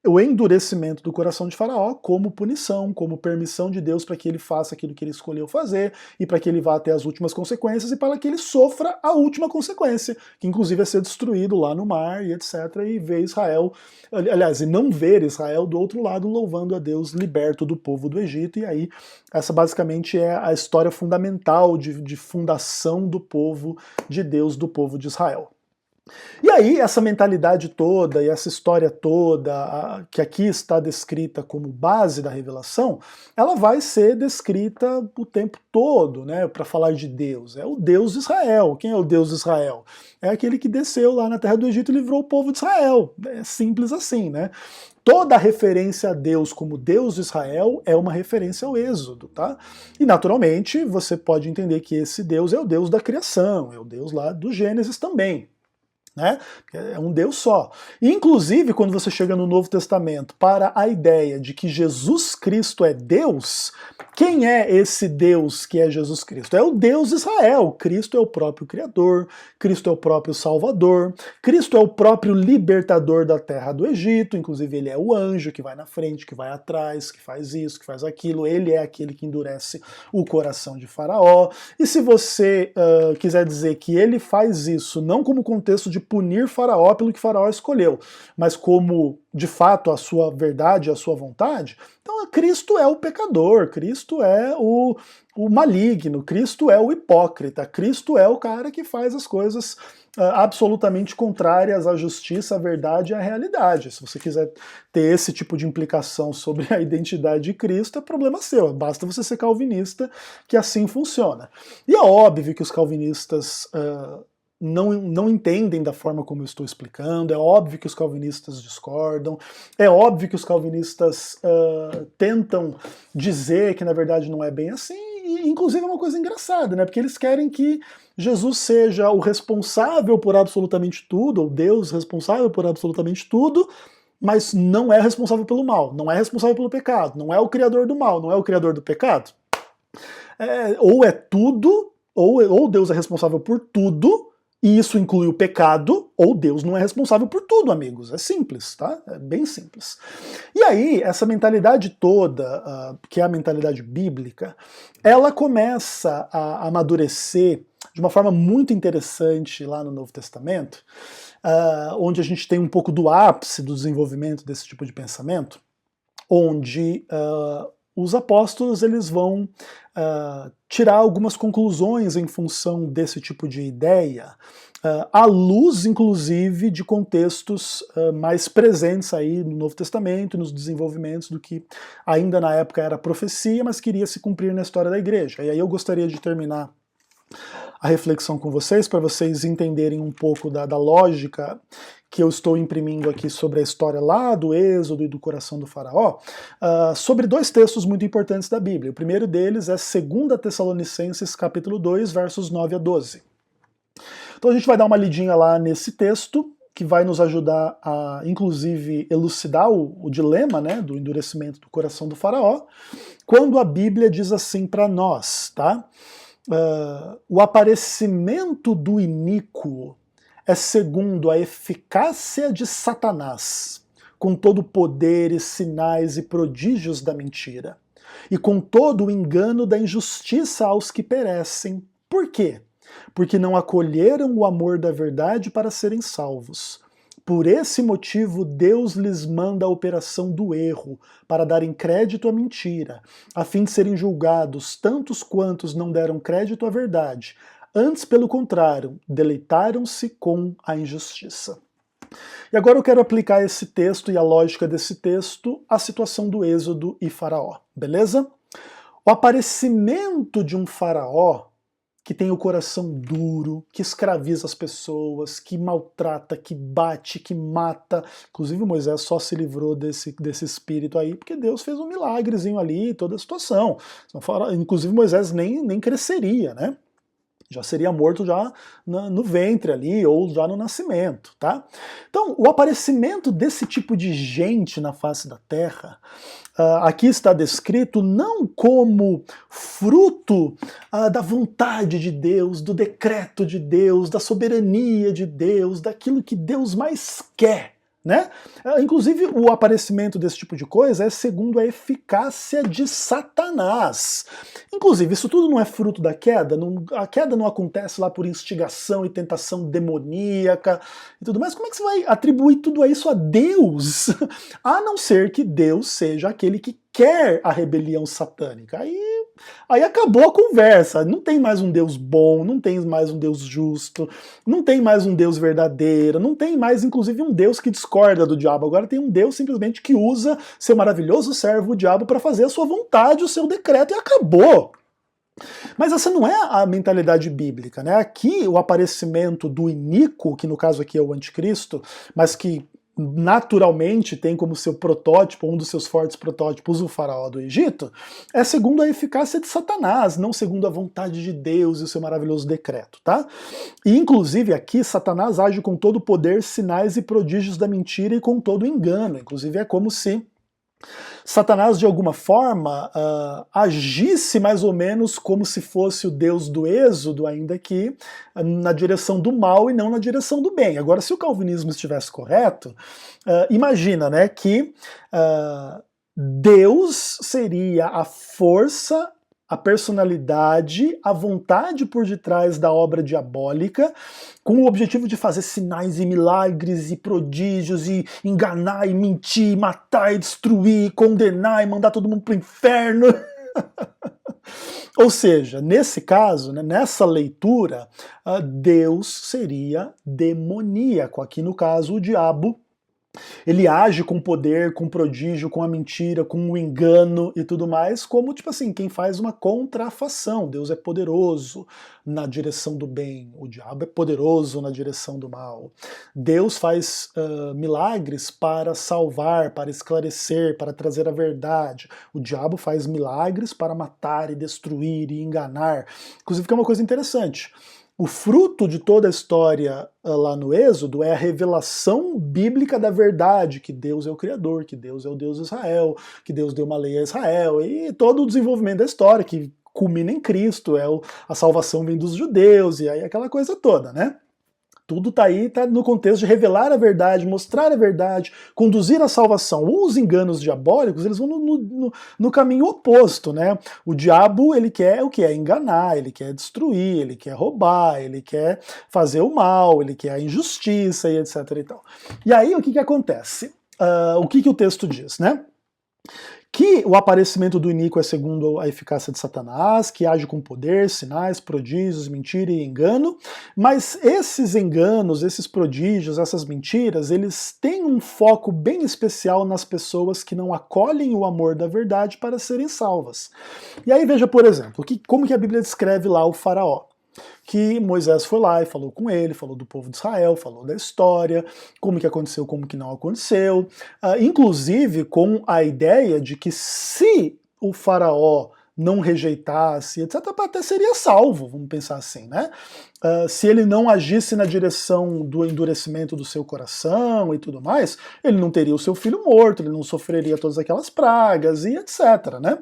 o endurecimento do coração de Faraó como punição, como permissão de Deus para que ele faça aquilo que ele escolheu fazer e para que ele vá até as últimas consequências e para que ele sofra a última consequência, que inclusive é ser destruído lá no mar e etc. E ver Israel, aliás, e não ver Israel do outro lado louvando a Deus liberto do povo do Egito. E aí essa basicamente é a história fundamental de fundação do povo de Deus, do povo de Israel. E aí, essa mentalidade toda e essa história toda, que aqui está descrita como base da revelação, ela vai ser descrita o tempo todo, né, para falar de Deus. É o Deus de Israel. Quem é o Deus de Israel? É aquele que desceu lá na terra do Egito e livrou o povo de Israel. É simples assim, né? Toda referência a Deus como Deus de Israel é uma referência ao Êxodo, tá? E naturalmente você pode entender que esse Deus é o Deus da criação, é o Deus lá do Gênesis também. Né? É um Deus só. Inclusive, quando você chega no Novo Testamento para a ideia de que Jesus Cristo é Deus, quem é esse Deus que é Jesus Cristo? É o Deus de Israel. Cristo é o próprio Criador, Cristo é o próprio Salvador, Cristo é o próprio libertador da terra do Egito, inclusive ele é o anjo que vai na frente, que vai atrás, que faz isso, que faz aquilo, ele é aquele que endurece o coração de Faraó. E se você quiser dizer que ele faz isso não como contexto de punir Faraó pelo que Faraó escolheu, mas como, de fato, a sua verdade, a sua vontade, então Cristo é o pecador, Cristo é o maligno, Cristo é o hipócrita, Cristo é o cara que faz as coisas absolutamente contrárias à justiça, à verdade e à realidade. Se você quiser ter esse tipo de implicação sobre a identidade de Cristo, é problema seu, basta você ser calvinista que assim funciona. E é óbvio que os calvinistas não entendem da forma como eu estou explicando, é óbvio que os calvinistas discordam, é óbvio que os calvinistas tentam dizer que na verdade não é bem assim, e inclusive é uma coisa engraçada, né? Porque eles querem que Jesus seja o responsável por absolutamente tudo, ou Deus responsável por absolutamente tudo, mas não é responsável pelo mal, não é responsável pelo pecado, não é o criador do mal, não é o criador do pecado. Ou é tudo, ou Deus é responsável por tudo, e isso inclui o pecado, ou Deus não é responsável por tudo, amigos. É simples, tá? É bem simples. E aí, essa mentalidade toda, que é a mentalidade bíblica, ela começa a amadurecer de uma forma muito interessante lá no Novo Testamento, onde a gente tem um pouco do ápice do desenvolvimento desse tipo de pensamento, onde os apóstolos eles vão tirar algumas conclusões em função desse tipo de ideia, à luz, inclusive, de contextos mais presentes aí no Novo Testamento, nos desenvolvimentos do que ainda na época era profecia, mas queria se cumprir na história da igreja. E aí eu gostaria de terminar a reflexão com vocês, para vocês entenderem um pouco da lógica que eu estou imprimindo aqui sobre a história lá do Êxodo e do coração do faraó, sobre dois textos muito importantes da Bíblia. O primeiro deles é 2 Tessalonicenses capítulo 2, versos 9 a 12. Então a gente vai dar uma lidinha lá nesse texto, que vai nos ajudar a, inclusive, elucidar o dilema, né, do endurecimento do coração do faraó, quando a Bíblia diz assim para nós, tá? O aparecimento do iníquo é segundo a eficácia de Satanás, com todo o poder e sinais e prodígios da mentira, e com todo o engano da injustiça aos que perecem. Por quê? Porque não acolheram o amor da verdade para serem salvos. Por esse motivo, Deus lhes manda a operação do erro, para darem crédito à mentira, a fim de serem julgados tantos quantos não deram crédito à verdade. Antes, pelo contrário, deleitaram-se com a injustiça. E agora eu quero aplicar esse texto e a lógica desse texto à situação do Êxodo e Faraó, beleza? O aparecimento de um faraó que tem o coração duro, que escraviza as pessoas, que maltrata, que bate, que mata. Inclusive Moisés só se livrou desse espírito aí porque Deus fez um milagrezinho ali, toda a situação. Inclusive Moisés nem cresceria, né? Já seria morto já no ventre ali, ou já no nascimento, tá? Então, o aparecimento desse tipo de gente na face da Terra, aqui está descrito não como fruto da vontade de Deus, do decreto de Deus, da soberania de Deus, daquilo que Deus mais quer, né? Inclusive, o aparecimento desse tipo de coisa é segundo a eficácia de Satanás. Inclusive, isso tudo não é fruto da queda? A queda não acontece lá por instigação e tentação demoníaca e tudo mais. Como é que você vai atribuir tudo isso a Deus? A não ser que Deus seja aquele que quer a rebelião satânica. Aí acabou a conversa. Não tem mais um Deus bom, não tem mais um Deus justo, não tem mais um Deus verdadeiro, não tem mais, inclusive, um Deus que discorda do diabo. Agora tem um Deus simplesmente que usa seu maravilhoso servo, o diabo, para fazer a sua vontade, o seu decreto, e acabou. Mas essa não é a mentalidade bíblica, né? Aqui o aparecimento do iníquo, que no caso aqui é o anticristo, mas que naturalmente tem como seu protótipo, um dos seus fortes protótipos, o faraó do Egito, é segundo a eficácia de Satanás, não segundo a vontade de Deus e o seu maravilhoso decreto, tá? E inclusive aqui Satanás age com todo o poder, sinais e prodígios da mentira e com todo o engano. Inclusive é como se Satanás, de alguma forma, agisse mais ou menos como se fosse o Deus do Êxodo, ainda que na direção do mal e não na direção do bem. Agora, se o calvinismo estivesse correto, imagina, né, que Deus seria a força, a personalidade, a vontade por detrás da obra diabólica, com o objetivo de fazer sinais e milagres e prodígios, e enganar e mentir, matar e destruir, condenar e mandar todo mundo pro inferno. Ou seja, nesse caso, né, nessa leitura, Deus seria demoníaco. Aqui no caso, o diabo, ele age com poder, com prodígio, com a mentira, com o engano e tudo mais, como, tipo assim, quem faz uma contrafação. Deus é poderoso na direção do bem, o diabo é poderoso na direção do mal. Deus faz milagres para salvar, para esclarecer, para trazer a verdade. O diabo faz milagres para matar e destruir e enganar. Inclusive, que é uma coisa interessante. O fruto de toda a história lá no Êxodo é a revelação bíblica da verdade, que Deus é o Criador, que Deus é o Deus de Israel, que Deus deu uma lei a Israel, e todo o desenvolvimento da história, que culmina em Cristo, a salvação vem dos judeus, e aí aquela coisa toda, né? Tudo tá aí, tá no contexto de revelar a verdade, mostrar a verdade, conduzir a salvação. Os enganos diabólicos, eles vão no caminho oposto, né? O diabo, ele quer o que? É enganar, ele quer destruir, ele quer roubar, ele quer fazer o mal, ele quer a injustiça e etc e tal. E aí, o que acontece? O que o texto diz, né? Que o aparecimento do iníquo é segundo a eficácia de Satanás, que age com poder, sinais, prodígios, mentira e engano, mas esses enganos, esses prodígios, essas mentiras, eles têm um foco bem especial nas pessoas que não acolhem o amor da verdade para serem salvas. E aí veja, por exemplo, como que a Bíblia descreve lá o faraó. que Moisés foi lá e falou com ele, falou do povo de Israel, falou da história, como que aconteceu, como que não aconteceu, inclusive com a ideia de que se o faraó não rejeitasse, etc., até seria salvo, vamos pensar assim, né? Se ele não agisse na direção do endurecimento do seu coração e tudo mais, ele não teria o seu filho morto, ele não sofreria todas aquelas pragas e etc., né?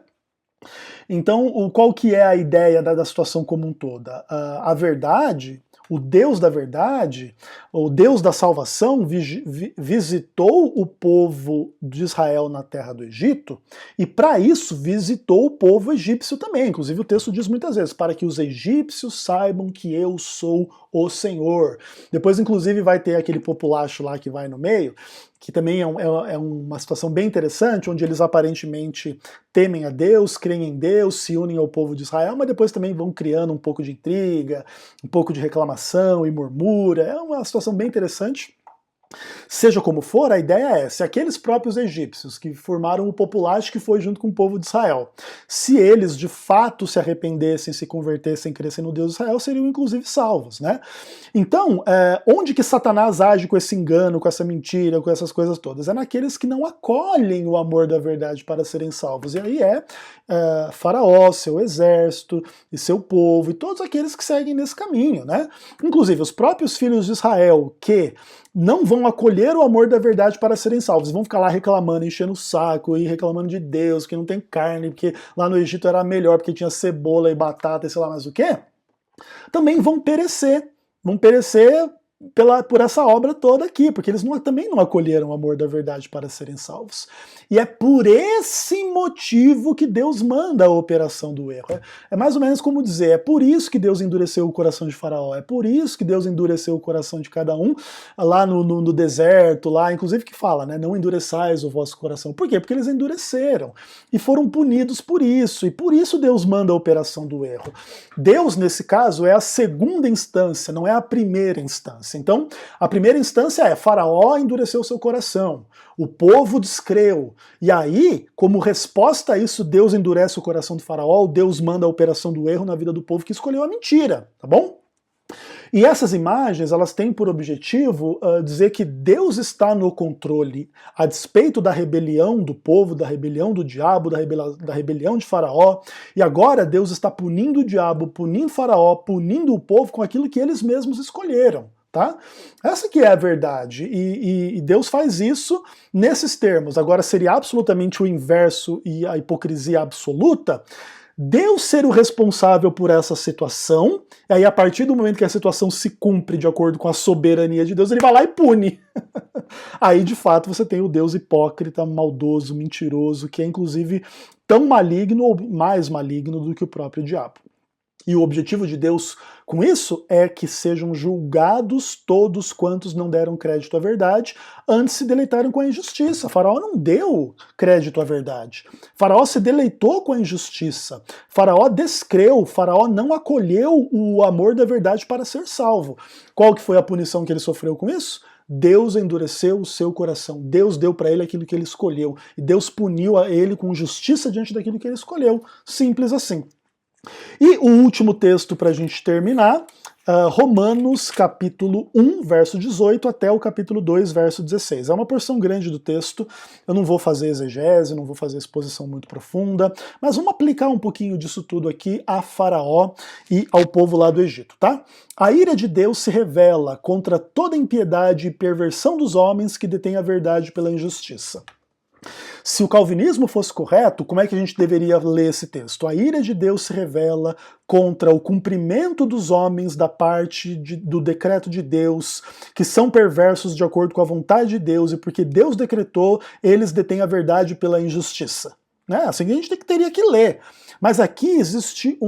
Então, qual que é a ideia da situação como um toda? A verdade, o Deus da verdade, o Deus da salvação visitou o povo de Israel na terra do Egito e para isso visitou o povo egípcio também. Inclusive o texto diz muitas vezes, para que os egípcios saibam que eu sou o Senhor. Depois inclusive vai ter aquele populacho lá que vai no meio, que também é uma situação bem interessante, onde eles aparentemente temem a Deus, creem em Deus, se unem ao povo de Israel, mas depois também vão criando um pouco de intriga, um pouco de reclamação e murmura. É uma situação bem interessante. Seja como for, a ideia é, se aqueles próprios egípcios que formaram o populacho que foi junto com o povo de Israel, se eles de fato se arrependessem, se convertessem, crescem no Deus de Israel, seriam inclusive salvos, né? Então, onde que Satanás age com esse engano, com essa mentira, com essas coisas todas? É naqueles que não acolhem o amor da verdade para serem salvos. E aí Faraó, seu exército e seu povo, e todos aqueles que seguem nesse caminho, né? Inclusive os próprios filhos de Israel que não vão acolher o amor da verdade para serem salvos, vão ficar lá reclamando, enchendo o saco e reclamando de Deus, que não tem carne, porque lá no Egito era melhor, porque tinha cebola e batata e sei lá mais o que, também vão perecer por essa obra toda aqui, porque eles também não acolheram o amor da verdade para serem salvos. E é por esse motivo que Deus manda a operação do erro. É mais ou menos como dizer, é por isso que Deus endureceu o coração de Faraó, é por isso que Deus endureceu o coração de cada um lá no deserto, lá, inclusive que fala, né, não endureçais o vosso coração. Por quê? Porque eles endureceram e foram punidos por isso, e por isso Deus manda a operação do erro. Deus, nesse caso, é a segunda instância, não é a primeira instância. Então, a primeira instância é Faraó endureceu seu coração, o povo descreu, e aí, como resposta a isso, Deus endurece o coração do Faraó, Deus manda a operação do erro na vida do povo que escolheu a mentira, tá bom? E essas imagens, elas têm por objetivo dizer que Deus está no controle, a despeito da rebelião do povo, da rebelião do diabo, da rebelião de Faraó, e agora Deus está punindo o diabo, punindo Faraó, punindo o povo com aquilo que eles mesmos escolheram. Tá? Essa que é a verdade, e Deus faz isso nesses termos. Agora seria absolutamente o inverso e a hipocrisia absoluta, Deus ser o responsável por essa situação, e aí a partir do momento que a situação se cumpre de acordo com a soberania de Deus, ele vai lá e pune. Aí de fato você tem o Deus hipócrita, maldoso, mentiroso, que é inclusive tão maligno ou mais maligno do que o próprio diabo. E o objetivo de Deus com isso é que sejam julgados todos quantos não deram crédito à verdade, antes se deleitaram com a injustiça. Faraó não deu crédito à verdade. Faraó se deleitou com a injustiça. Faraó descreu, Faraó não acolheu o amor da verdade para ser salvo. Qual que foi a punição que ele sofreu com isso? Deus endureceu o seu coração, Deus deu para ele aquilo que ele escolheu, e Deus puniu a ele com justiça diante daquilo que ele escolheu. Simples assim. E o último texto para a gente terminar, Romanos capítulo 1, verso 18 até o capítulo 2, verso 16. É uma porção grande do texto, eu não vou fazer exegese, não vou fazer exposição muito profunda, mas vamos aplicar um pouquinho disso tudo aqui a Faraó e ao povo lá do Egito, tá? A ira de Deus se revela contra toda impiedade e perversão dos homens que detêm a verdade pela injustiça. Se o calvinismo fosse correto, como é que a gente deveria ler esse texto? A ira de Deus se revela contra o cumprimento dos homens da parte do decreto de Deus, que são perversos de acordo com a vontade de Deus, e porque Deus decretou, eles detêm a verdade pela injustiça. Né? Assim a gente teria que ler. Mas aqui existe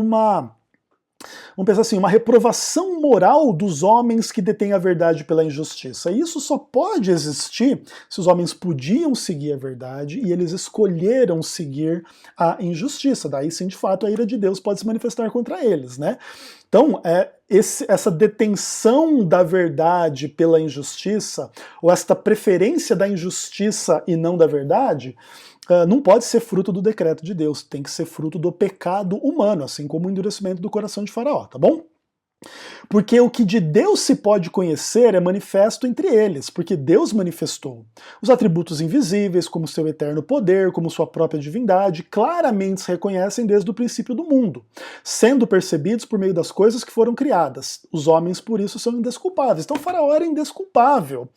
vamos pensar assim, uma reprovação moral dos homens que detêm a verdade pela injustiça. E isso só pode existir se os homens podiam seguir a verdade e eles escolheram seguir a injustiça. Daí sim, de fato, a ira de Deus pode se manifestar contra eles, né? Então, essa detenção da verdade pela injustiça, ou esta preferência da injustiça e não da verdade, não pode ser fruto do decreto de Deus, tem que ser fruto do pecado humano, assim como o endurecimento do coração de Faraó, tá bom? Porque o que de Deus se pode conhecer é manifesto entre eles, porque Deus manifestou. Os atributos invisíveis, como seu eterno poder, como sua própria divindade, claramente se reconhecem desde o princípio do mundo, sendo percebidos por meio das coisas que foram criadas. Os homens, por isso, são indesculpáveis. Então Faraó era indesculpável.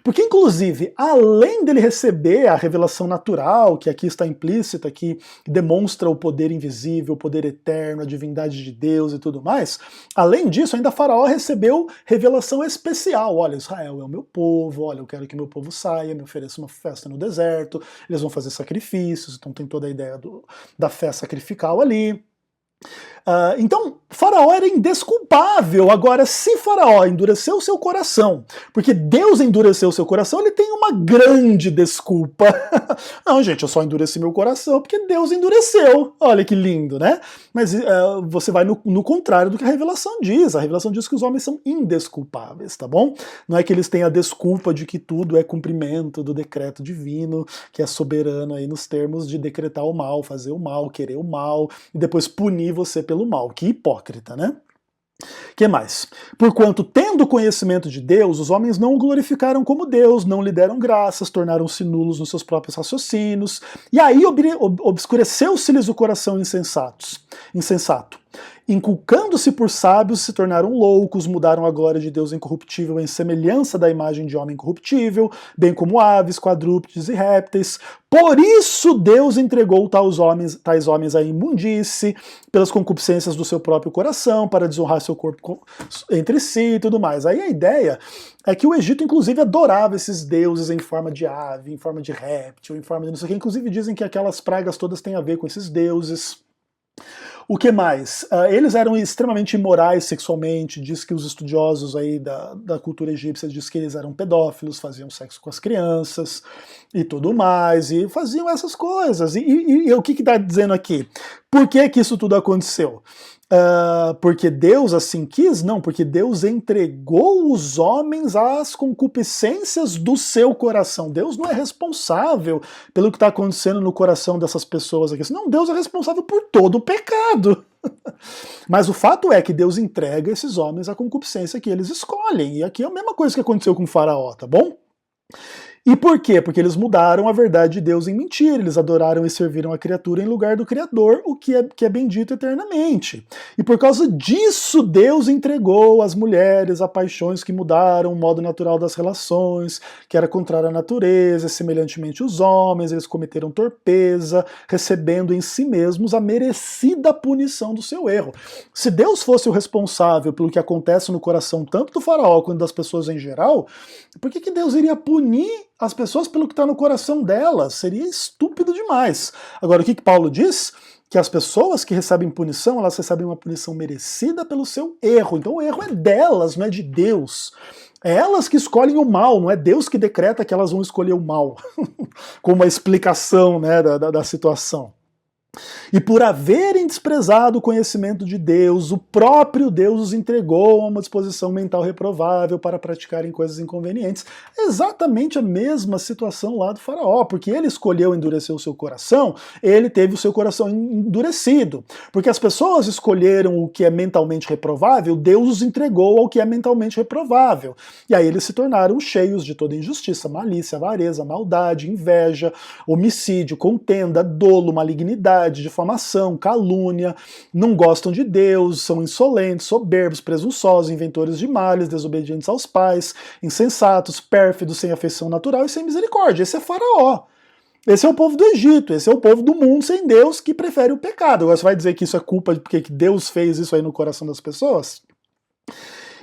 Porque, inclusive, além dele receber a revelação natural, que aqui está implícita, que demonstra o poder invisível, o poder eterno, a divindade de Deus e tudo mais, além disso, ainda Faraó recebeu revelação especial. Olha, Israel é o meu povo, olha, eu quero que meu povo saia, me ofereça uma festa no deserto, eles vão fazer sacrifícios, então tem toda a ideia da fé sacrificial ali. Então, Faraó era indesculpável. Agora, se Faraó endureceu o seu coração, porque Deus endureceu o seu coração, ele tem uma grande desculpa. Não, gente, eu só endureci meu coração porque Deus endureceu. Olha que lindo, né? Mas você vai no contrário do que a revelação diz. A revelação diz que os homens são indesculpáveis, tá bom? Não é que eles têm a desculpa de que tudo é cumprimento do decreto divino, que é soberano aí nos termos de decretar o mal, fazer o mal, querer o mal, e depois punir você pelo mal. Que hipócrita, né? Que mais? Porquanto, tendo conhecimento de Deus, os homens não o glorificaram como Deus, não lhe deram graças, tornaram-se nulos nos seus próprios raciocínios, e aí obscureceu-se-lhes o coração insensato. Inculcando-se por sábios, se tornaram loucos, mudaram a glória de Deus incorruptível em semelhança da imagem de homem corruptível, bem como aves, quadrúpedes e répteis. Por isso Deus entregou tais homens à imundície, pelas concupiscências do seu próprio coração, para desonrar seu corpo entre si e tudo mais. Aí a ideia é que o Egito, inclusive, adorava esses deuses em forma de ave, em forma de réptil, em forma de não sei o que. Inclusive dizem que aquelas pragas todas têm a ver com esses deuses. O que mais? Eles eram extremamente imorais sexualmente, diz que os estudiosos aí da cultura egípcia diz que eles eram pedófilos, faziam sexo com as crianças e tudo mais, e faziam essas coisas. E o que está dizendo aqui? Por que isso tudo aconteceu? Porque Deus assim quis? Não, porque Deus entregou os homens às concupiscências do seu coração. Deus não é responsável pelo que está acontecendo no coração dessas pessoas aqui. Não, Deus é responsável por todo o pecado. Mas o fato é que Deus entrega esses homens à concupiscência que eles escolhem. E aqui é a mesma coisa que aconteceu com o Faraó, tá bom? E por quê? Porque eles mudaram a verdade de Deus em mentira, eles adoraram e serviram a criatura em lugar do Criador, o que é bendito eternamente. E por causa disso, Deus entregou às mulheres a paixões que mudaram o modo natural das relações, que era contrário à natureza, semelhantemente os homens, eles cometeram torpeza, recebendo em si mesmos a merecida punição do seu erro. Se Deus fosse o responsável pelo que acontece no coração tanto do faraó quanto das pessoas em geral, por que Deus iria punir as pessoas pelo que está no coração delas? Seria estúpido demais. Agora, o que Paulo diz? Que as pessoas que recebem punição, elas recebem uma punição merecida pelo seu erro. Então o erro é delas, não é de Deus. É elas que escolhem o mal, não é Deus que decreta que elas vão escolher o mal. Como a explicação, né, da situação. E por haverem desprezado o conhecimento de Deus, o próprio Deus os entregou a uma disposição mental reprovável para praticarem coisas inconvenientes. É exatamente a mesma situação lá do faraó, porque ele escolheu endurecer o seu coração, ele teve o seu coração endurecido. Porque as pessoas escolheram o que é mentalmente reprovável, Deus os entregou ao que é mentalmente reprovável. E aí eles se tornaram cheios de toda injustiça, malícia, avareza, maldade, inveja, homicídio, contenda, dolo, malignidade, difamação, calúnia, não gostam de Deus, são insolentes, soberbos, presunçosos, inventores de males, desobedientes aos pais, insensatos, pérfidos, sem afeição natural e sem misericórdia. Esse é Faraó. Esse é o povo do Egito, esse é o povo do mundo sem Deus que prefere o pecado. Agora você vai dizer que isso é culpa de porque Deus fez isso aí no coração das pessoas?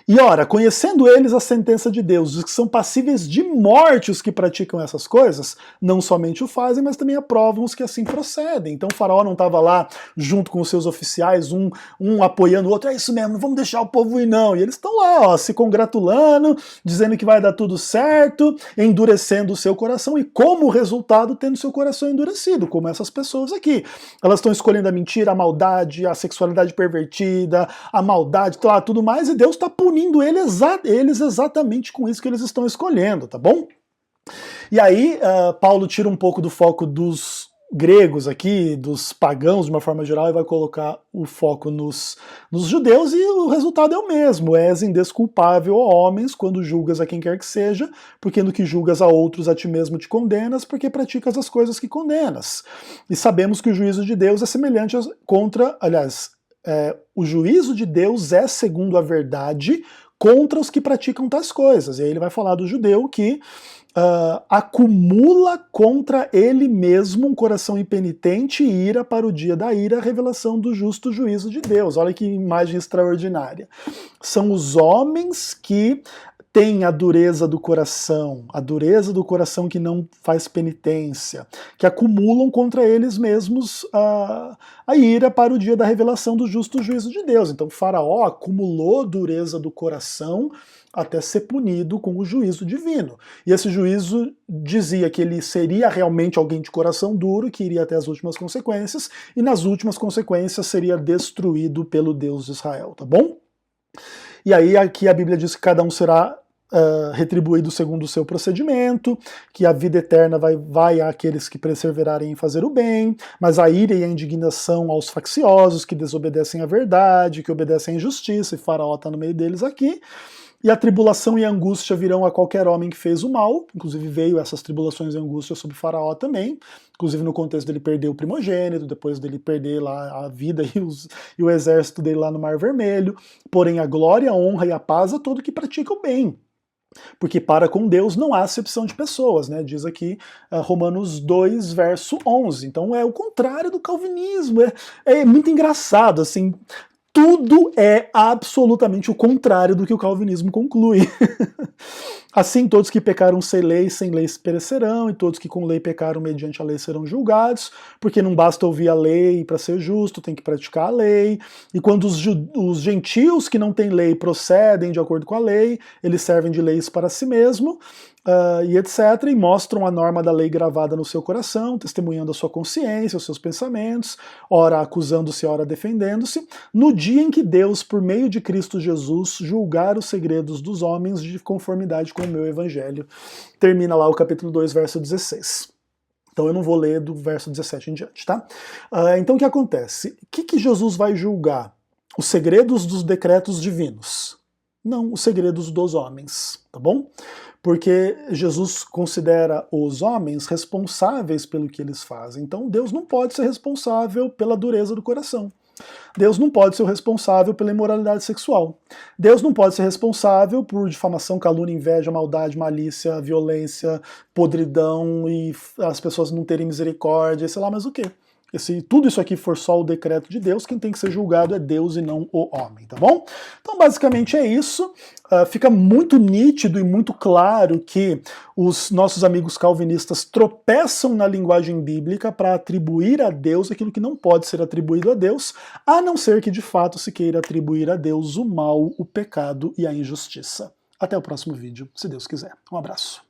E ora, conhecendo eles a sentença de Deus, os que são passíveis de morte os que praticam essas coisas, não somente o fazem, mas também aprovam os que assim procedem. Então o faraó não estava lá junto com os seus oficiais, um apoiando o outro, é isso mesmo, não vamos deixar o povo ir não. E eles estão lá, ó, se congratulando, dizendo que vai dar tudo certo, endurecendo o seu coração e como resultado tendo seu coração endurecido, como essas pessoas aqui. Elas estão escolhendo a mentira, a maldade, a sexualidade pervertida, a maldade, tudo mais, e Deus está punindo eles exatamente com isso que eles estão escolhendo, tá bom? E aí Paulo tira um pouco do foco dos gregos aqui, dos pagãos de uma forma geral, e vai colocar o foco nos judeus, e o resultado é o mesmo: és indesculpável, ó homens, quando julgas a quem quer que seja, porque no que julgas a outros a ti mesmo te condenas, porque praticas as coisas que condenas. E sabemos que o juízo de Deus é semelhante o juízo de Deus é segundo a verdade contra os que praticam tais coisas. E aí ele vai falar do judeu que acumula contra ele mesmo um coração impenitente e ira para o dia da ira, a revelação do justo juízo de Deus. Olha que imagem extraordinária. São os homens que têm a dureza do coração que não faz penitência, que acumulam contra eles mesmos a ira para o dia da revelação do justo juízo de Deus. Então Faraó acumulou dureza do coração até ser punido com o juízo divino. E esse juízo dizia que ele seria realmente alguém de coração duro, que iria até as últimas consequências, e nas últimas consequências seria destruído pelo Deus de Israel, tá bom? E aí aqui a Bíblia diz que cada um será retribuído segundo o seu procedimento, que a vida eterna vai àqueles que perseverarem em fazer o bem, mas a ira e a indignação aos facciosos, que desobedecem à verdade, que obedecem à injustiça, e Faraó está no meio deles aqui. E a tribulação e a angústia virão a qualquer homem que fez o mal. Inclusive veio essas tribulações e angústias sobre Faraó também, inclusive no contexto dele perder o primogênito, depois dele perder lá a vida e o exército dele lá no Mar Vermelho. Porém a glória, a honra e a paz a todo que pratica o bem, porque para com Deus não há acepção de pessoas, né? Diz aqui Romanos 2, verso 11. Então é o contrário do calvinismo. É muito engraçado, assim. Tudo é absolutamente o contrário do que o calvinismo conclui. Assim, todos que pecaram sem lei perecerão, e todos que com lei pecaram mediante a lei serão julgados, porque não basta ouvir a lei para ser justo, tem que praticar a lei. E quando os gentios que não têm lei procedem de acordo com a lei, eles servem de leis para si mesmo, e etc., e mostram a norma da lei gravada no seu coração, testemunhando a sua consciência, os seus pensamentos, ora acusando-se, ora defendendo-se, no dia em que Deus, por meio de Cristo Jesus, julgar os segredos dos homens de conformidade com o meu evangelho. Termina lá o capítulo 2, verso 16. Então eu não vou ler do verso 17 em diante, tá? Então o que acontece? O que Jesus vai julgar? Os segredos dos decretos divinos? Não, os segredos dos homens, tá bom? Porque Jesus considera os homens responsáveis pelo que eles fazem. Então Deus não pode ser responsável pela dureza do coração. Deus não pode ser o responsável pela imoralidade sexual. Deus não pode ser responsável por difamação, calúnia, inveja, maldade, malícia, violência, podridão e as pessoas não terem misericórdia, sei lá mais o quê. Se tudo isso aqui for só o decreto de Deus, quem tem que ser julgado é Deus e não o homem, tá bom? Então basicamente é isso. Fica muito nítido e muito claro que os nossos amigos calvinistas tropeçam na linguagem bíblica para atribuir a Deus aquilo que não pode ser atribuído a Deus, a não ser que de fato se queira atribuir a Deus o mal, o pecado e a injustiça. Até o próximo vídeo, se Deus quiser. Um abraço.